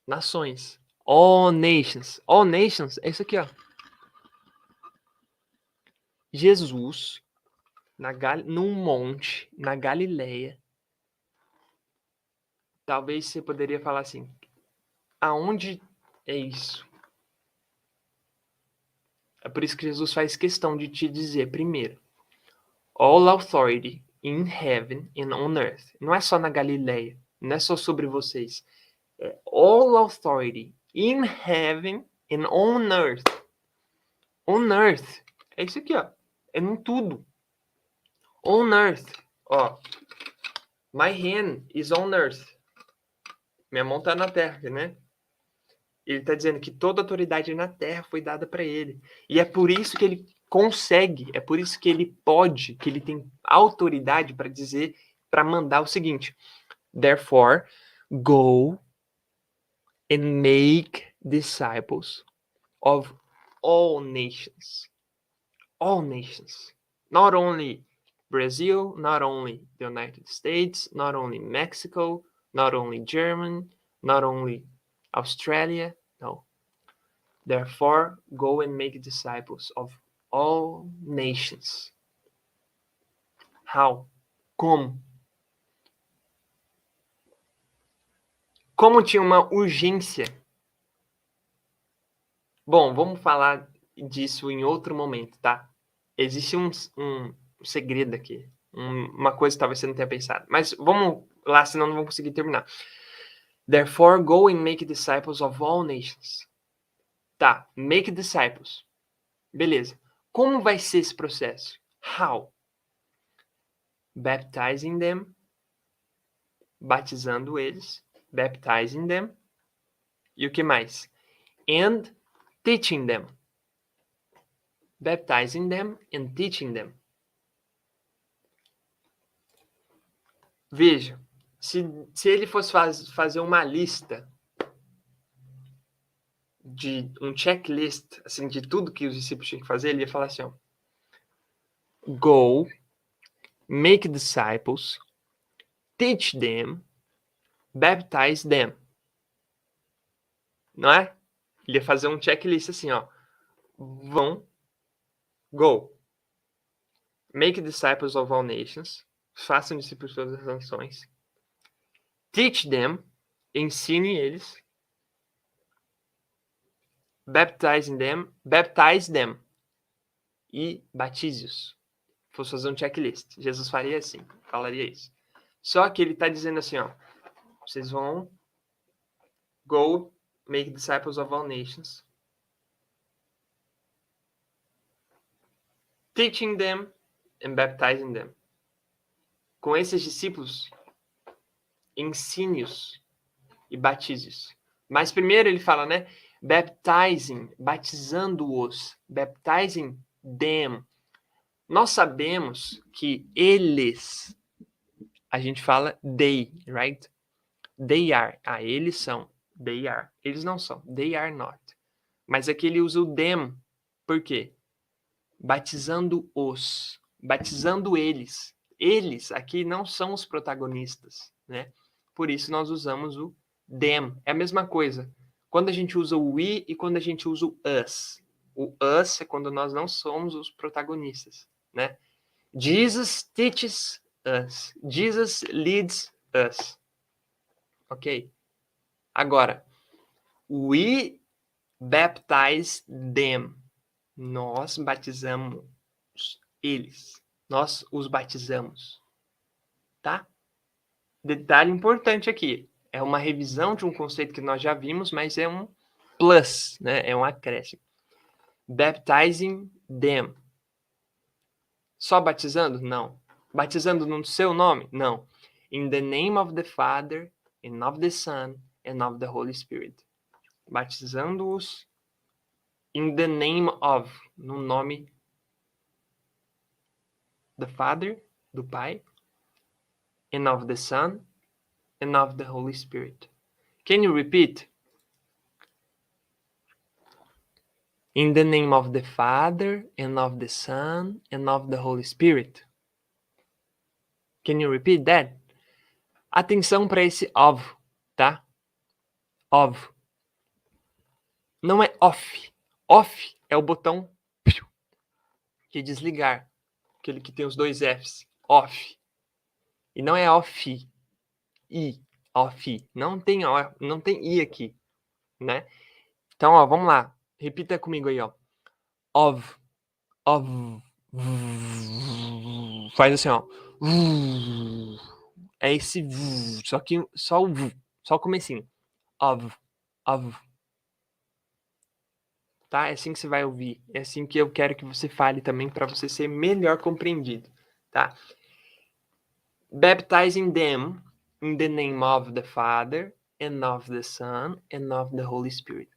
nações. All nations. All nations é isso aqui, ó. Jesus, num monte, na Galileia. Talvez você poderia falar assim, aonde é isso? É por isso que Jesus faz questão de te dizer primeiro. All authority in heaven and on earth. Não é só na Galileia. Não é só sobre vocês. É all authority in heaven and on earth. On earth. É isso aqui, ó. É em tudo. On earth. Ó. My hand is on earth. Minha mão tá na terra, né? Ele tá dizendo que toda autoridade na terra foi dada para ele. E é por isso que ele consegue, é por isso que ele pode, que ele tem autoridade para dizer, para mandar o seguinte: Therefore, go and make disciples of all nations. All nations. Not only Brazil, not only the United States, not only Mexico, not only Germany, not only Australia, no. Therefore, go and make disciples of all nations. How? Como? Como tinha uma urgência. Bom, vamos falar disso em outro momento, tá? Existe um segredo aqui. Uma coisa que talvez você não tenha pensado. Mas vamos lá, senão não vamos conseguir terminar. Therefore, go and make disciples of all nations. Tá, make disciples. Beleza. Como vai ser esse processo? How? Baptizing them. Batizando eles. Baptizing them. E o que mais? And teaching them. Baptizing them and teaching them. Veja, se ele fosse fazer uma lista de um checklist, assim, de tudo que os discípulos tinham que fazer, ele ia falar assim, ó, Go, make disciples, teach them, baptize them. Não é? Ele ia fazer um checklist assim, ó. Vão, go, make disciples of all nations, façam discípulos de todas as nações, teach them, ensine eles, baptize them e batize-os. Se fosse fazer um checklist, Jesus faria assim, falaria isso. Só que ele está dizendo assim, ó, vocês vão go make disciples of all nations, teaching them and baptizing them. Com esses discípulos, ensine-os e batize-os. Mas primeiro ele fala, né? Baptizing, batizando-os. Baptizing them. Nós sabemos que eles, a gente fala they, right? They are. Ah, eles são. They are. Eles não são. They are not. Mas aqui ele usa o them. Por quê? Batizando-os. Batizando eles. Eles aqui não são os protagonistas, né? Por isso nós usamos o them. É a mesma coisa. Quando a gente usa o we e quando a gente usa o us. O us é quando nós não somos os protagonistas, né? Jesus teaches us. Jesus leads us. Ok? Agora, we baptize them. Nós batizamos eles. Nós os batizamos. Tá? Detalhe importante aqui. É uma revisão de um conceito que nós já vimos, mas é um plus, né? É um acréscimo. Baptizing them. Só batizando? Não. Batizando no seu nome? Não. In the name of the Father, and of the Son, and of the Holy Spirit. Batizando-os in the name of, no nome do Father, do Pai, and of the Son, and of the Holy Spirit. Can you repeat? In the name of the Father, and of the Son, and of the Holy Spirit. Can you repeat that? Atenção para esse of, tá? Of. Não é off. Off é o botão que desligar. Aquele que tem os dois Fs. Off. E não é off. I. Off. Não tem I aqui, né? Então, ó, vamos lá. Repita comigo aí, ó. Of. Faz assim, ó. É esse só que só o só o comecinho. Of. Tá? É assim que você vai ouvir. É assim que eu quero que você fale também para você ser melhor compreendido, tá? Baptizing them in the name of the Father and of the Son and of the Holy Spirit.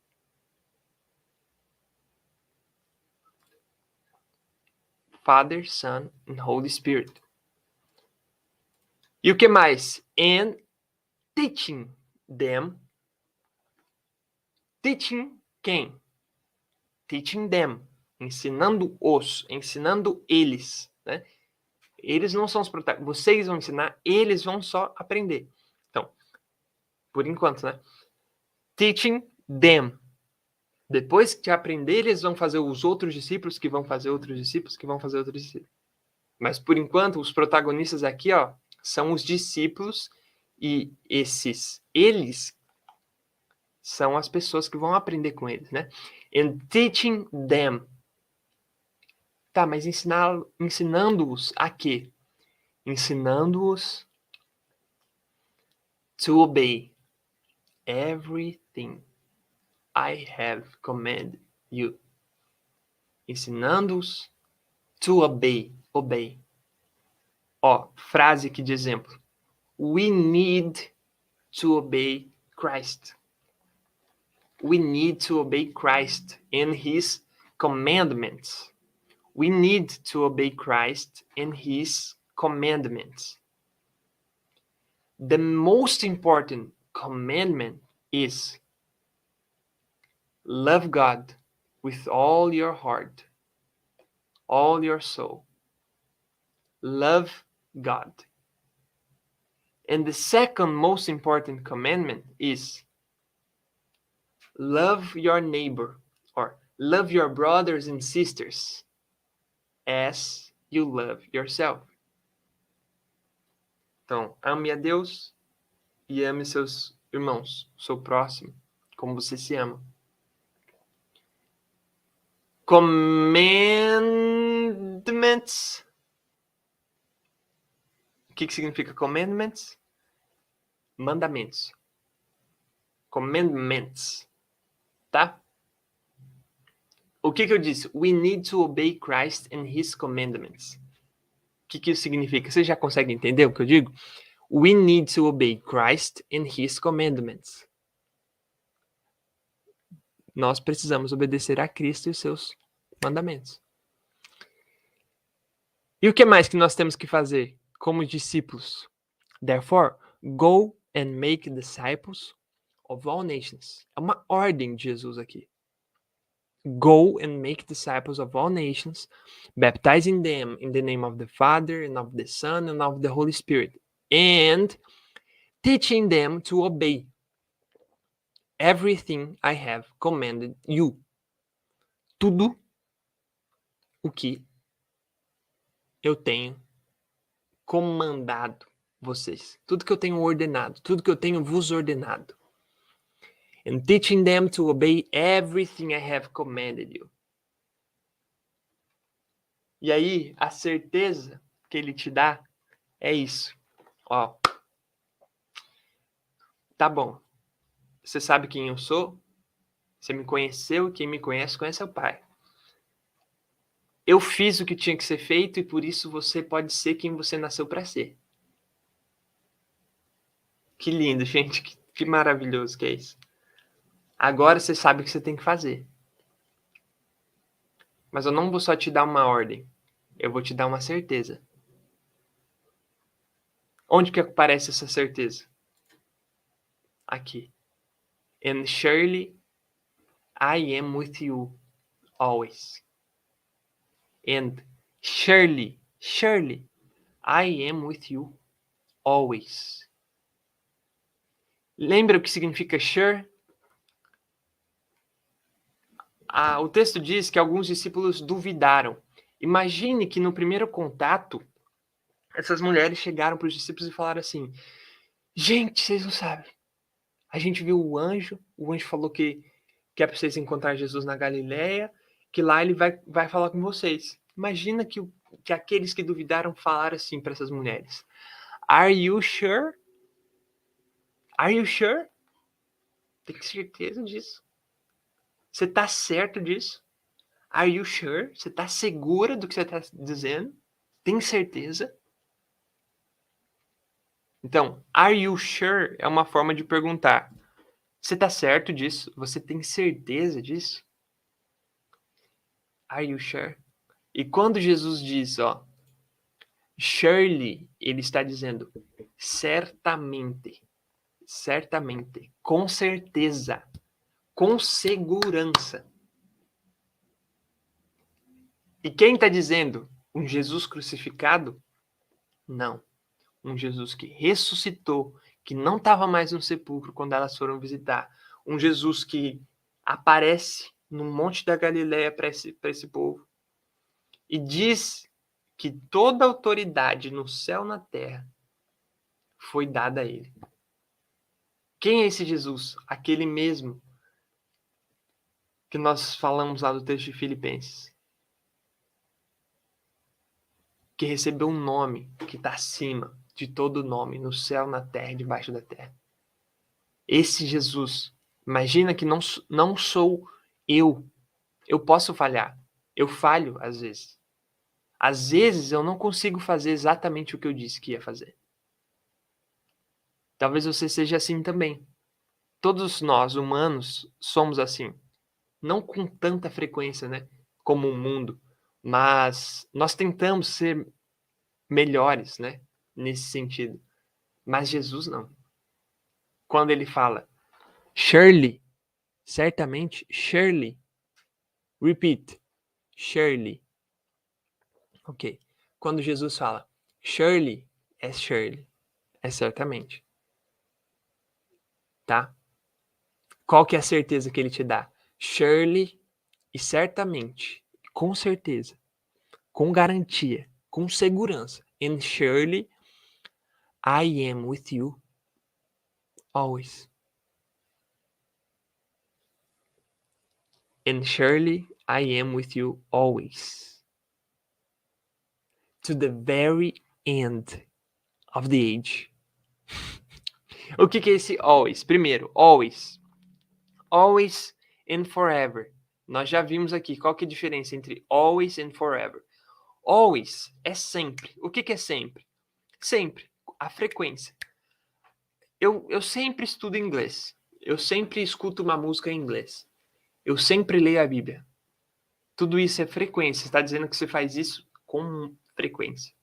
Father, Son and Holy Spirit. E o que mais? And teaching them. Teaching quem? Teaching them. Ensinando-os. Ensinando eles, né? Eles não são os protagonistas. Vocês vão ensinar, eles vão só aprender. Então, por enquanto, né? Teaching them. Depois que aprender, eles vão fazer os outros discípulos, que vão fazer outros discípulos, que vão fazer outros discípulos. Mas, por enquanto, os protagonistas aqui, ó, são os discípulos e eles são as pessoas que vão aprender com eles, né? And teaching them. Tá, mas ensinando-os a quê? Ensinando-os to obey everything I have commanded you. Ensinando-os to obey. Ó, frase aqui de exemplo. We need to obey Christ. We need to obey Christ and his commandments. We need to obey Christ and his commandments. The most important commandment is love God with all your heart, all your soul. Love God. And the second most important commandment is love your neighbor, or love your brothers and sisters as you love yourself. Então, ame a Deus e ame seus irmãos, seu próximo, como você se ama. Commandments. O que significa commandments? Mandamentos. Commandments. Tá? O que eu disse? We need to obey Christ and his commandments. O que isso significa? Você já consegue entender o que eu digo? We need to obey Christ and his commandments. Nós precisamos obedecer a Cristo e os seus mandamentos. E o que mais que nós temos que fazer como discípulos? Therefore, go and make disciples of all nations. É uma ordem de Jesus aqui. Go and make disciples of all nations, baptizing them in the name of the Father and of the Son and of the Holy Spirit, and teaching them to obey everything I have commanded you. Tudo o que eu tenho comandado vocês. Tudo que eu tenho ordenado. Tudo que eu tenho vos ordenado. And teaching them to obey everything I have commanded you. E aí, a certeza que ele te dá é isso. Ó. Tá bom. Você sabe quem eu sou? Você me conheceu, quem me conhece, conhece o Pai. Eu fiz o que tinha que ser feito e por isso você pode ser quem você nasceu para ser. Que lindo, gente. Que maravilhoso que é isso. Agora você sabe o que você tem que fazer. Mas eu não vou só te dar uma ordem. Eu vou te dar uma certeza. Onde que aparece essa certeza? Aqui. And surely I am with you always. And surely I am with you always. Lembra o que significa sure? O texto diz que alguns discípulos duvidaram. Imagine que no primeiro contato, essas mulheres chegaram para os discípulos e falaram assim: gente, vocês não sabem. A gente viu o anjo falou que é para vocês encontrar Jesus na Galileia, que lá ele vai falar com vocês. Imagina que aqueles que duvidaram falaram assim para essas mulheres: Are you sure? Are you sure? Tem certeza disso? Você tá certo disso? Are you sure? Você tá segura do que você tá dizendo? Tem certeza? Então, are you sure é uma forma de perguntar. Você tá certo disso? Você tem certeza disso? Are you sure? E quando Jesus diz, ó, surely, ele está dizendo certamente, com certeza, com segurança. E quem está dizendo? Um Jesus crucificado? Não. Um Jesus que ressuscitou, que não estava mais no sepulcro quando elas foram visitar. Um Jesus que aparece no Monte da Galileia para esse povo e diz que toda autoridade no céu e na terra foi dada a ele. Quem é esse Jesus? Aquele mesmo que nós falamos lá do texto de Filipenses. Que recebeu um nome que está acima de todo nome, no céu, na terra e debaixo da terra. Esse Jesus, imagina que não sou eu. Eu posso falhar. Eu falho às vezes. Às vezes eu não consigo fazer exatamente o que eu disse que ia fazer. Talvez você seja assim também. Todos nós, humanos, somos assim. Não com tanta frequência, né? Como o mundo. Mas nós tentamos ser melhores, né? Nesse sentido. Mas Jesus não. Quando ele fala, surely, certamente, surely. Repeat, surely. Ok. Quando Jesus fala, surely, é certamente. Tá? Qual que é a certeza que ele te dá? Surely e certamente, com certeza, com garantia, com segurança. And surely I am with you always. And surely I am with you always. To the very end of the age. O que é esse always? Primeiro, always. Always and forever. Nós já vimos aqui qual que é a diferença entre always and forever. Always é sempre. O que é sempre? Sempre. A frequência. Eu sempre estudo inglês. Eu sempre escuto uma música em inglês. Eu sempre leio a Bíblia. Tudo isso é frequência. Está dizendo que você faz isso com frequência.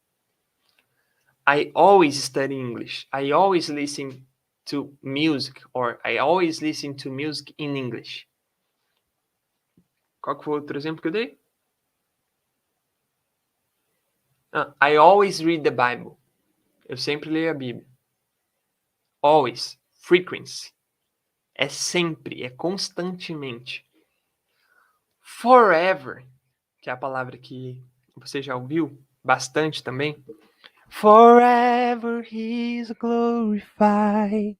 I always study English. I always listen to music. Or I always listen to music in English. Qual que foi o outro exemplo que eu dei? I always read the Bible. Eu sempre leio a Bíblia. Always. Frequency. É sempre, é constantemente. Forever, que é a palavra que você já ouviu bastante também. Forever he is glorified.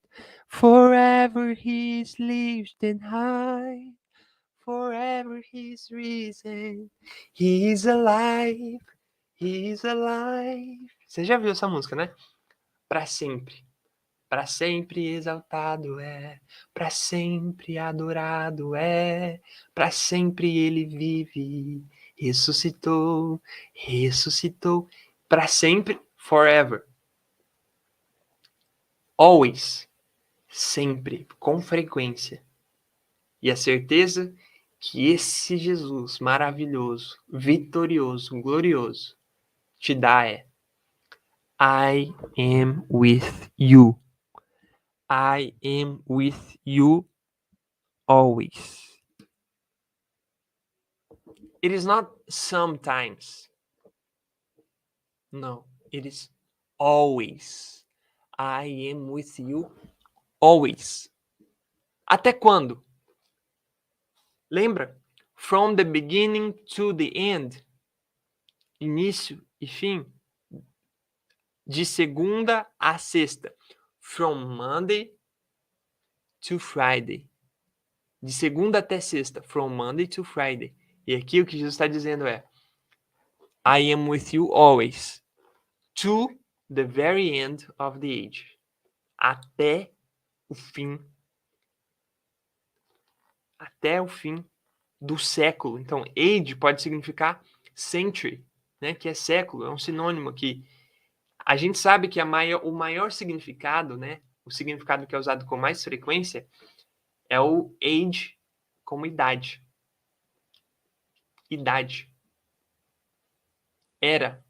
Forever he is lifted high. Forever he is risen. He is alive. He is alive. Você já viu essa música, né? Para sempre. Para sempre exaltado é, para sempre adorado é, para sempre ele vive, ressuscitou, ressuscitou, para sempre, forever. Always, sempre, com frequência. E a certeza que esse Jesus maravilhoso, vitorioso, glorioso, te dá é: I am with you. I am with you always. It is not sometimes. No, it is always. I am with you always. Até quando? Lembra? From the beginning to the end. Início e fim. De segunda a sexta. From Monday to Friday. De segunda até sexta. From Monday to Friday. E aqui o que Jesus está dizendo é: I am with you always. To the very end of the age. Até o fim. Até o fim do século. Então, age pode significar century, né? Que é século. É um sinônimo aqui. A gente sabe que o maior significado, né? O significado que é usado com mais frequência é o age como idade. Idade. Era.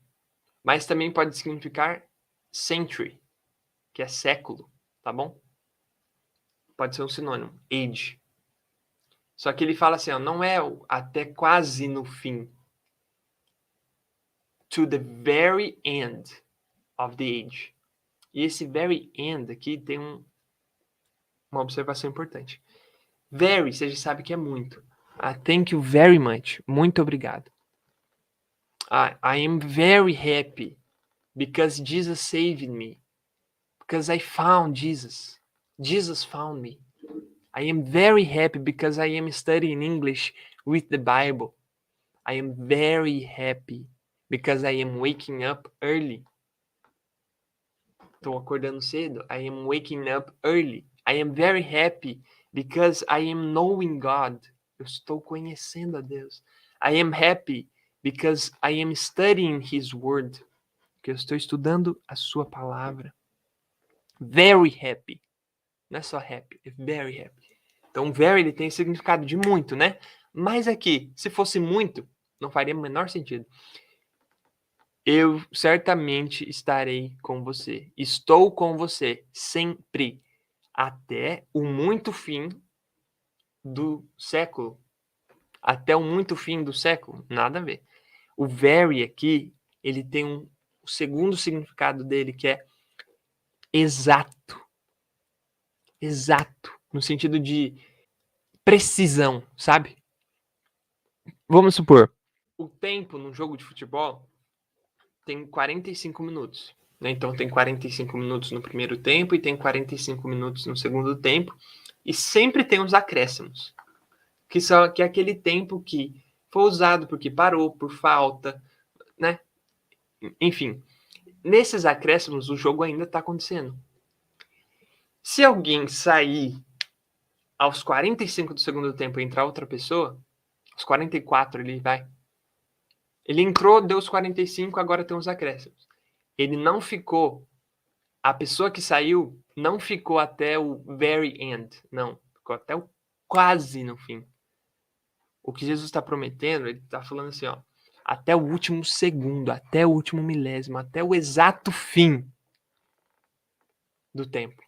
Mas também pode significar century, que é século, tá bom? Pode ser um sinônimo, age. Só que ele fala assim, ó, não é até quase no fim. To the very end of the age. E esse very end aqui tem uma observação importante. Very, você já sabe que é muito. Thank you very much. Muito obrigado. I am very happy because Jesus saved me. Because I found Jesus. Jesus found me. I am very happy because I am studying English with the Bible. I am very happy because I am waking up early. Estou acordando cedo. I am waking up early. I am very happy because I am knowing God. Eu estou conhecendo a Deus. I am happy because I am studying His Word. Porque eu estou estudando a sua palavra. Very happy. Não é só happy, é very happy. Então, very ele tem significado de muito, né? Mas aqui, se fosse muito, não faria o menor sentido. Eu certamente estarei com você. Estou com você sempre. Até o muito fim do século. Até o muito fim do século. Nada a ver. O very aqui, ele tem o segundo significado dele, que é exato. Exato. No sentido de precisão, sabe? Vamos supor, o tempo num jogo de futebol tem 45 minutos. Né? Então tem 45 minutos no primeiro tempo e tem 45 minutos no segundo tempo. E sempre tem os acréscimos. Que é aquele tempo que Foi usado porque parou, por falta, né? Enfim, nesses acréscimos o jogo ainda está acontecendo. Se alguém sair aos 45 do segundo tempo e entrar outra pessoa, aos 44 ele vai. Ele entrou, deu os 45, agora tem os acréscimos. Ele não ficou, a pessoa que saiu não ficou até o very end, não. Ficou até o quase no fim. O que Jesus está prometendo, ele está falando assim, ó, até o último segundo, até o último milésimo, até o exato fim do tempo.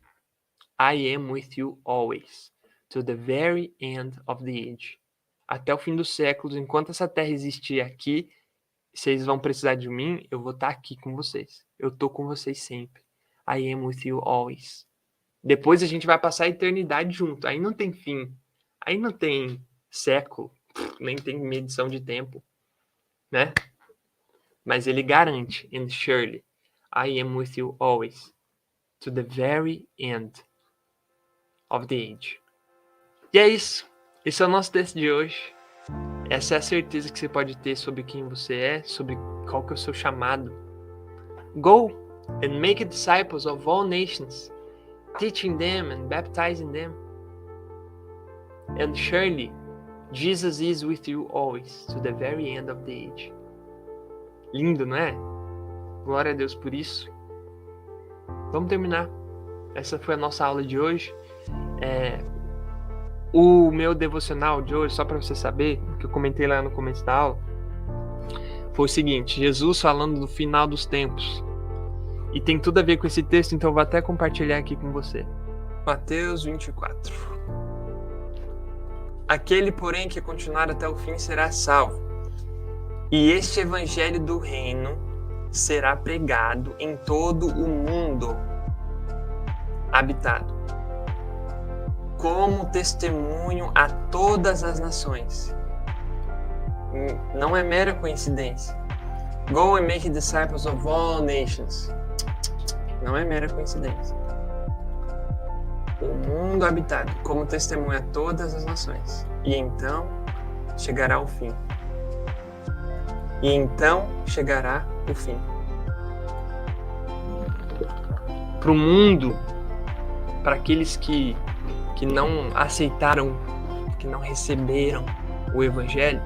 I am with you always, to the very end of the age. Até o fim dos séculos, enquanto essa terra existir aqui, vocês vão precisar de mim, eu vou estar aqui com vocês. Eu estou com vocês sempre. I am with you always. Depois a gente vai passar a eternidade junto. Aí não tem fim. Aí não tem século. Nem tem medição de tempo. Né? Mas ele garante, and surely, I am with you always, to the very end of the age. E é isso. Esse é o nosso texto de hoje. Essa é a certeza que você pode ter sobre quem você é, sobre qual que é o seu chamado. Go and make disciples of all nations, teaching them and baptizing them. And surely, Jesus is with you always, to the very end of the age. Lindo, não é? Glória a Deus por isso. Vamos terminar. Essa foi a nossa aula de hoje. O meu devocional de hoje, só para você saber, que eu comentei lá no começo da aula, foi o seguinte: Jesus falando do final dos tempos. E tem tudo a ver com esse texto, então eu vou até compartilhar aqui com você. Mateus 24. Aquele, porém, que continuar até o fim será salvo. E este evangelho do reino será pregado em todo o mundo habitado, como testemunho a todas as nações. Não é mera coincidência. Go and make disciples of all nations. Não é mera coincidência. O mundo habitado, como testemunho a todas as nações. E então chegará o fim. E então chegará o fim. Para o mundo, para aqueles que não aceitaram, que não receberam o Evangelho,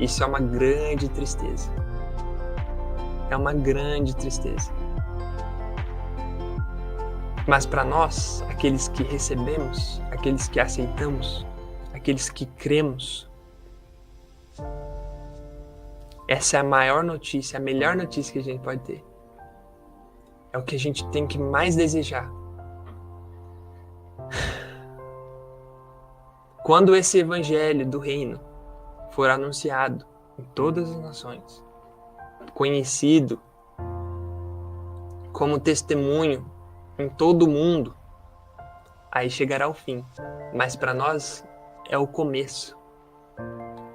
isso é uma grande tristeza. É uma grande tristeza. Mas para nós, aqueles que recebemos, aqueles que aceitamos, aqueles que cremos, essa é a maior notícia, a melhor notícia que a gente pode ter. É o que a gente tem que mais desejar. Quando esse evangelho do reino for anunciado em todas as nações, conhecido como testemunho em todo o mundo, aí chegará o fim. Mas para nós é o começo.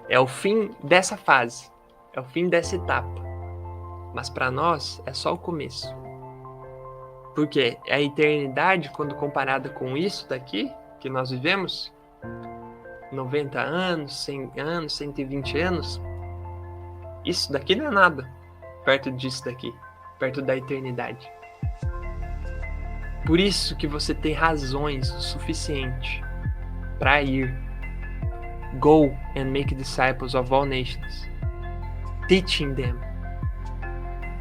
É o fim dessa fase. É o fim dessa etapa. Mas para nós é só o começo. Porque a eternidade, quando comparada com isso daqui, que nós vivemos, 90 anos, 100 anos, 120 anos, isso daqui não é nada perto disso daqui, perto da eternidade. Por isso que você tem razões o suficiente para ir. Go and make disciples of all nations, teaching them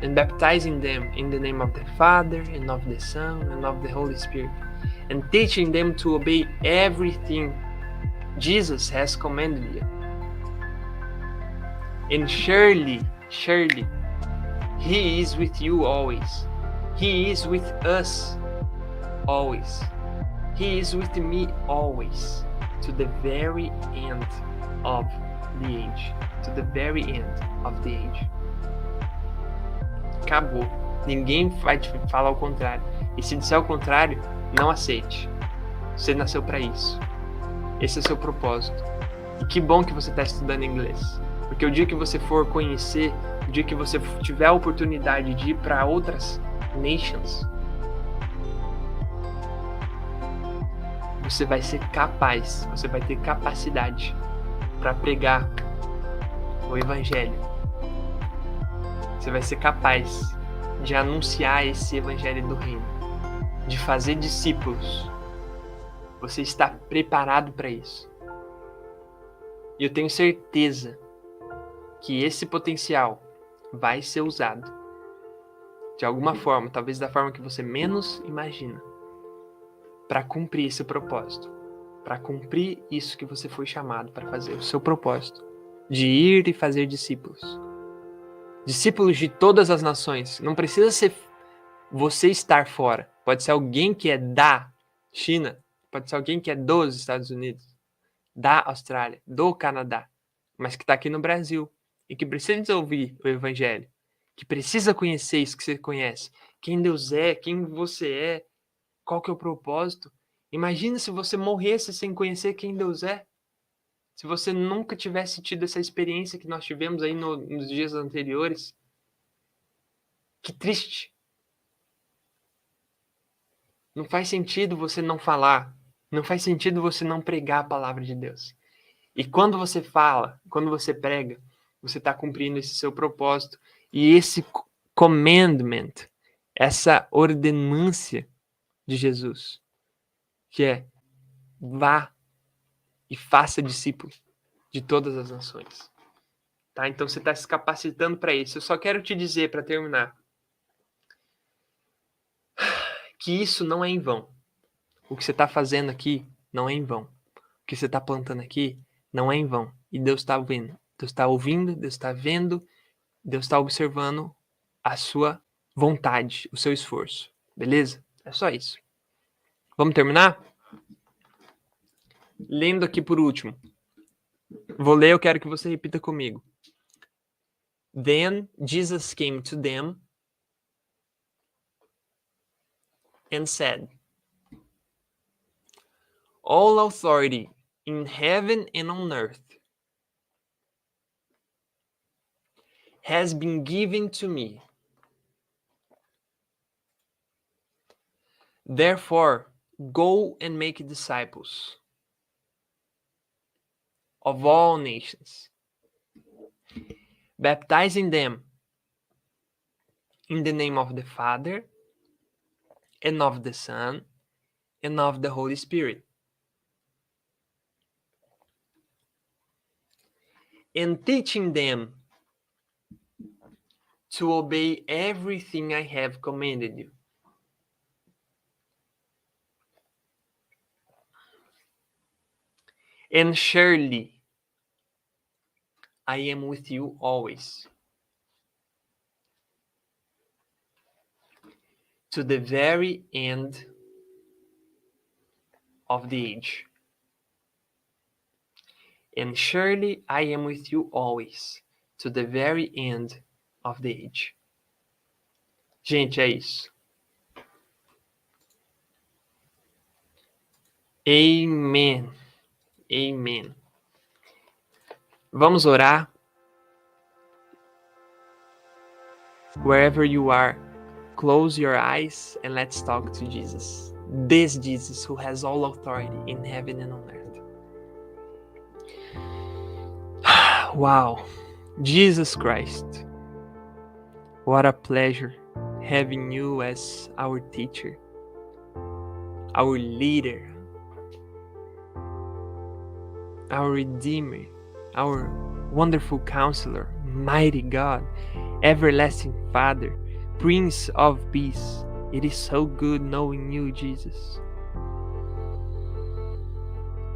and baptizing them in the name of the Father and of the Son and of the Holy Spirit, and teaching them to obey everything Jesus has commanded you. And surely, He is with you always. He is with us always. He is with me always, to the very end of the age. To the very end of the age. Acabou. Ninguém vai te falar o contrário. E se disser o contrário, não aceite. Você nasceu para isso. Esse é o seu propósito. E que bom que você está estudando inglês. Porque o dia que você for conhecer, o dia que você tiver a oportunidade de ir para outras nations, você vai ser capaz, você vai ter capacidade para pregar o Evangelho. Você vai ser capaz de anunciar esse Evangelho do Reino, de fazer discípulos. Você está preparado para isso. E eu tenho certeza que esse potencial vai ser usado de alguma forma, talvez da forma que você menos imagina, para cumprir esse propósito, para cumprir isso que você foi chamado para fazer, o seu propósito, de ir e fazer discípulos. Discípulos de todas as nações. Não precisa ser você estar fora. Pode ser alguém que é da China, pode ser alguém que é dos Estados Unidos, da Austrália, do Canadá, mas que está aqui no Brasil e que precisa ouvir o Evangelho, que precisa conhecer isso que você conhece, quem Deus é, quem você é, qual que é o propósito. Imagina se você morresse sem conhecer quem Deus é, se você nunca tivesse tido essa experiência que nós tivemos aí nos dias anteriores. Que triste. Não faz sentido você não falar, não faz sentido você não pregar a palavra de Deus. E quando você fala, quando você prega, você está cumprindo esse seu propósito. E esse commandment, essa ordenância de Jesus, que é: vá e faça discípulo de todas as nações. Tá? Então você está se capacitando para isso. Eu só quero te dizer, para terminar, que isso não é em vão. O que você está fazendo aqui não é em vão. O que você está plantando aqui não é em vão. E Deus está ouvindo. Deus está ouvindo, Deus está vendo, Deus está observando a sua vontade, o seu esforço. Beleza? É só isso. Vamos terminar? Lendo aqui por último. Vou ler, eu quero que você repita comigo. Then Jesus came to them and said, all authority in heaven and on earth has been given to me. Therefore, go and make disciples of all nations, baptizing them in the name of the Father, and of the Son, and of the Holy Spirit, and teaching them to obey everything I have commanded you. And surely I am with you always, to the very end of the age. And surely I am with you always, to the very end of the age. Gente, é isso. Amen. Amen. Vamos orar. Wherever you are, close your eyes and let's talk to Jesus. This Jesus who has all authority in heaven and on earth. Wow. Jesus Christ. What a pleasure having you as our teacher, our leader, our Redeemer, our wonderful Counselor, mighty God, everlasting Father, Prince of Peace. It is so good knowing you, Jesus.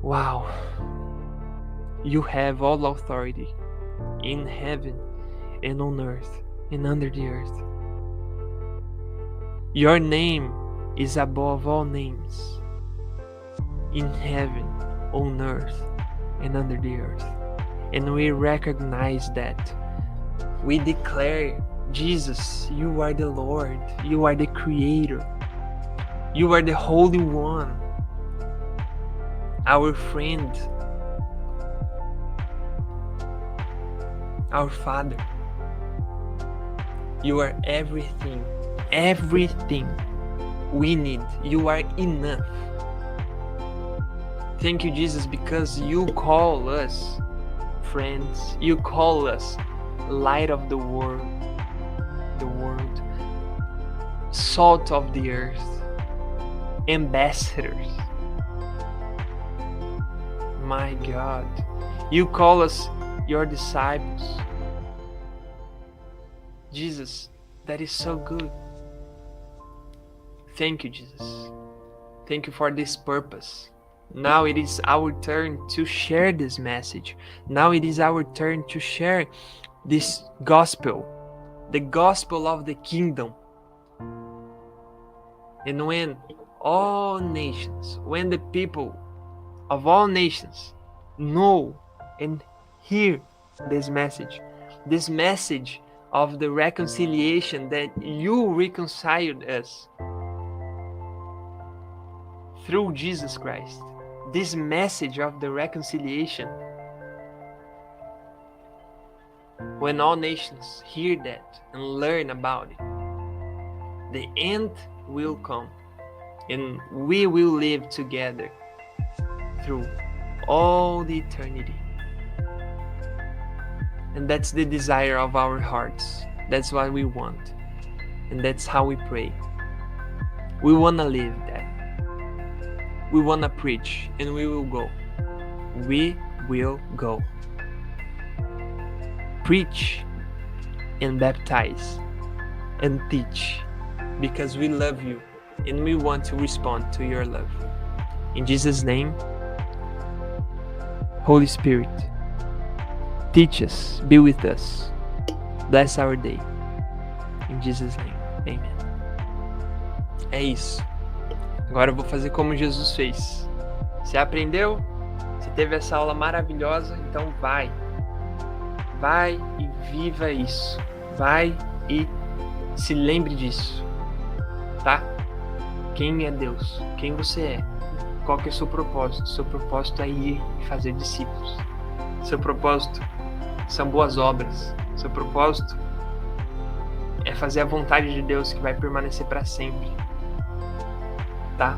Wow. You have all authority in heaven and on earth and under the earth. Your name is above all names, in heaven, on earth, and under the earth. And we recognize that. We declare, Jesus, you are the Lord, you are the Creator, you are the Holy One, our friend, our Father. You are everything we need. You are enough. Thank you, Jesus, because you call us friends. You call us light of the world, salt of the earth, ambassadors. My God, you call us your disciples. Jesus, that is so good. Thank you, Jesus. Thank you for this purpose. Now it is our turn to share this message. Now it is our turn to share this gospel, the gospel of the kingdom. And when all nations, when the people of all nations know and hear this message of the reconciliation, that you reconciled us through Jesus Christ, this message of the reconciliation, when all nations hear that and learn about it, the end will come and we will live together through all the eternity. And that's the desire of our hearts. That's what we want. And that's how we pray. We want to live that. We want to preach, and we will go. We will go. Preach and baptize and teach, because we love you and we want to respond to your love. In Jesus' name, Holy Spirit, teach us, be with us, bless our day. In Jesus' name, amen. É isso. Agora eu vou fazer como Jesus fez. Você aprendeu? Você teve essa aula maravilhosa? Então vai e viva isso. Vai e se lembre disso, tá? Quem é Deus? Quem você é? Qual que é o seu propósito? Seu propósito é ir e fazer discípulos. Seu propósito são boas obras. Seu propósito é fazer a vontade de Deus, que vai permanecer para sempre, tá?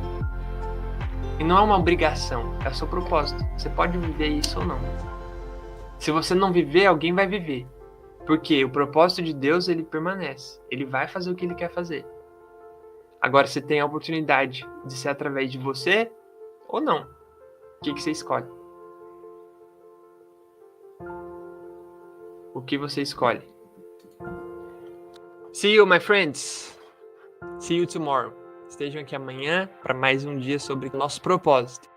E não é uma obrigação, é o seu propósito. Você pode viver isso ou não. Se você não viver, alguém vai viver. Porque o propósito de Deus, ele permanece. Ele vai fazer o que ele quer fazer. Agora você tem a oportunidade de ser através de você ou não. O que você escolhe? O que você escolhe? See you, my friends. See you tomorrow. Estejam aqui amanhã para mais um dia sobre o nosso propósito.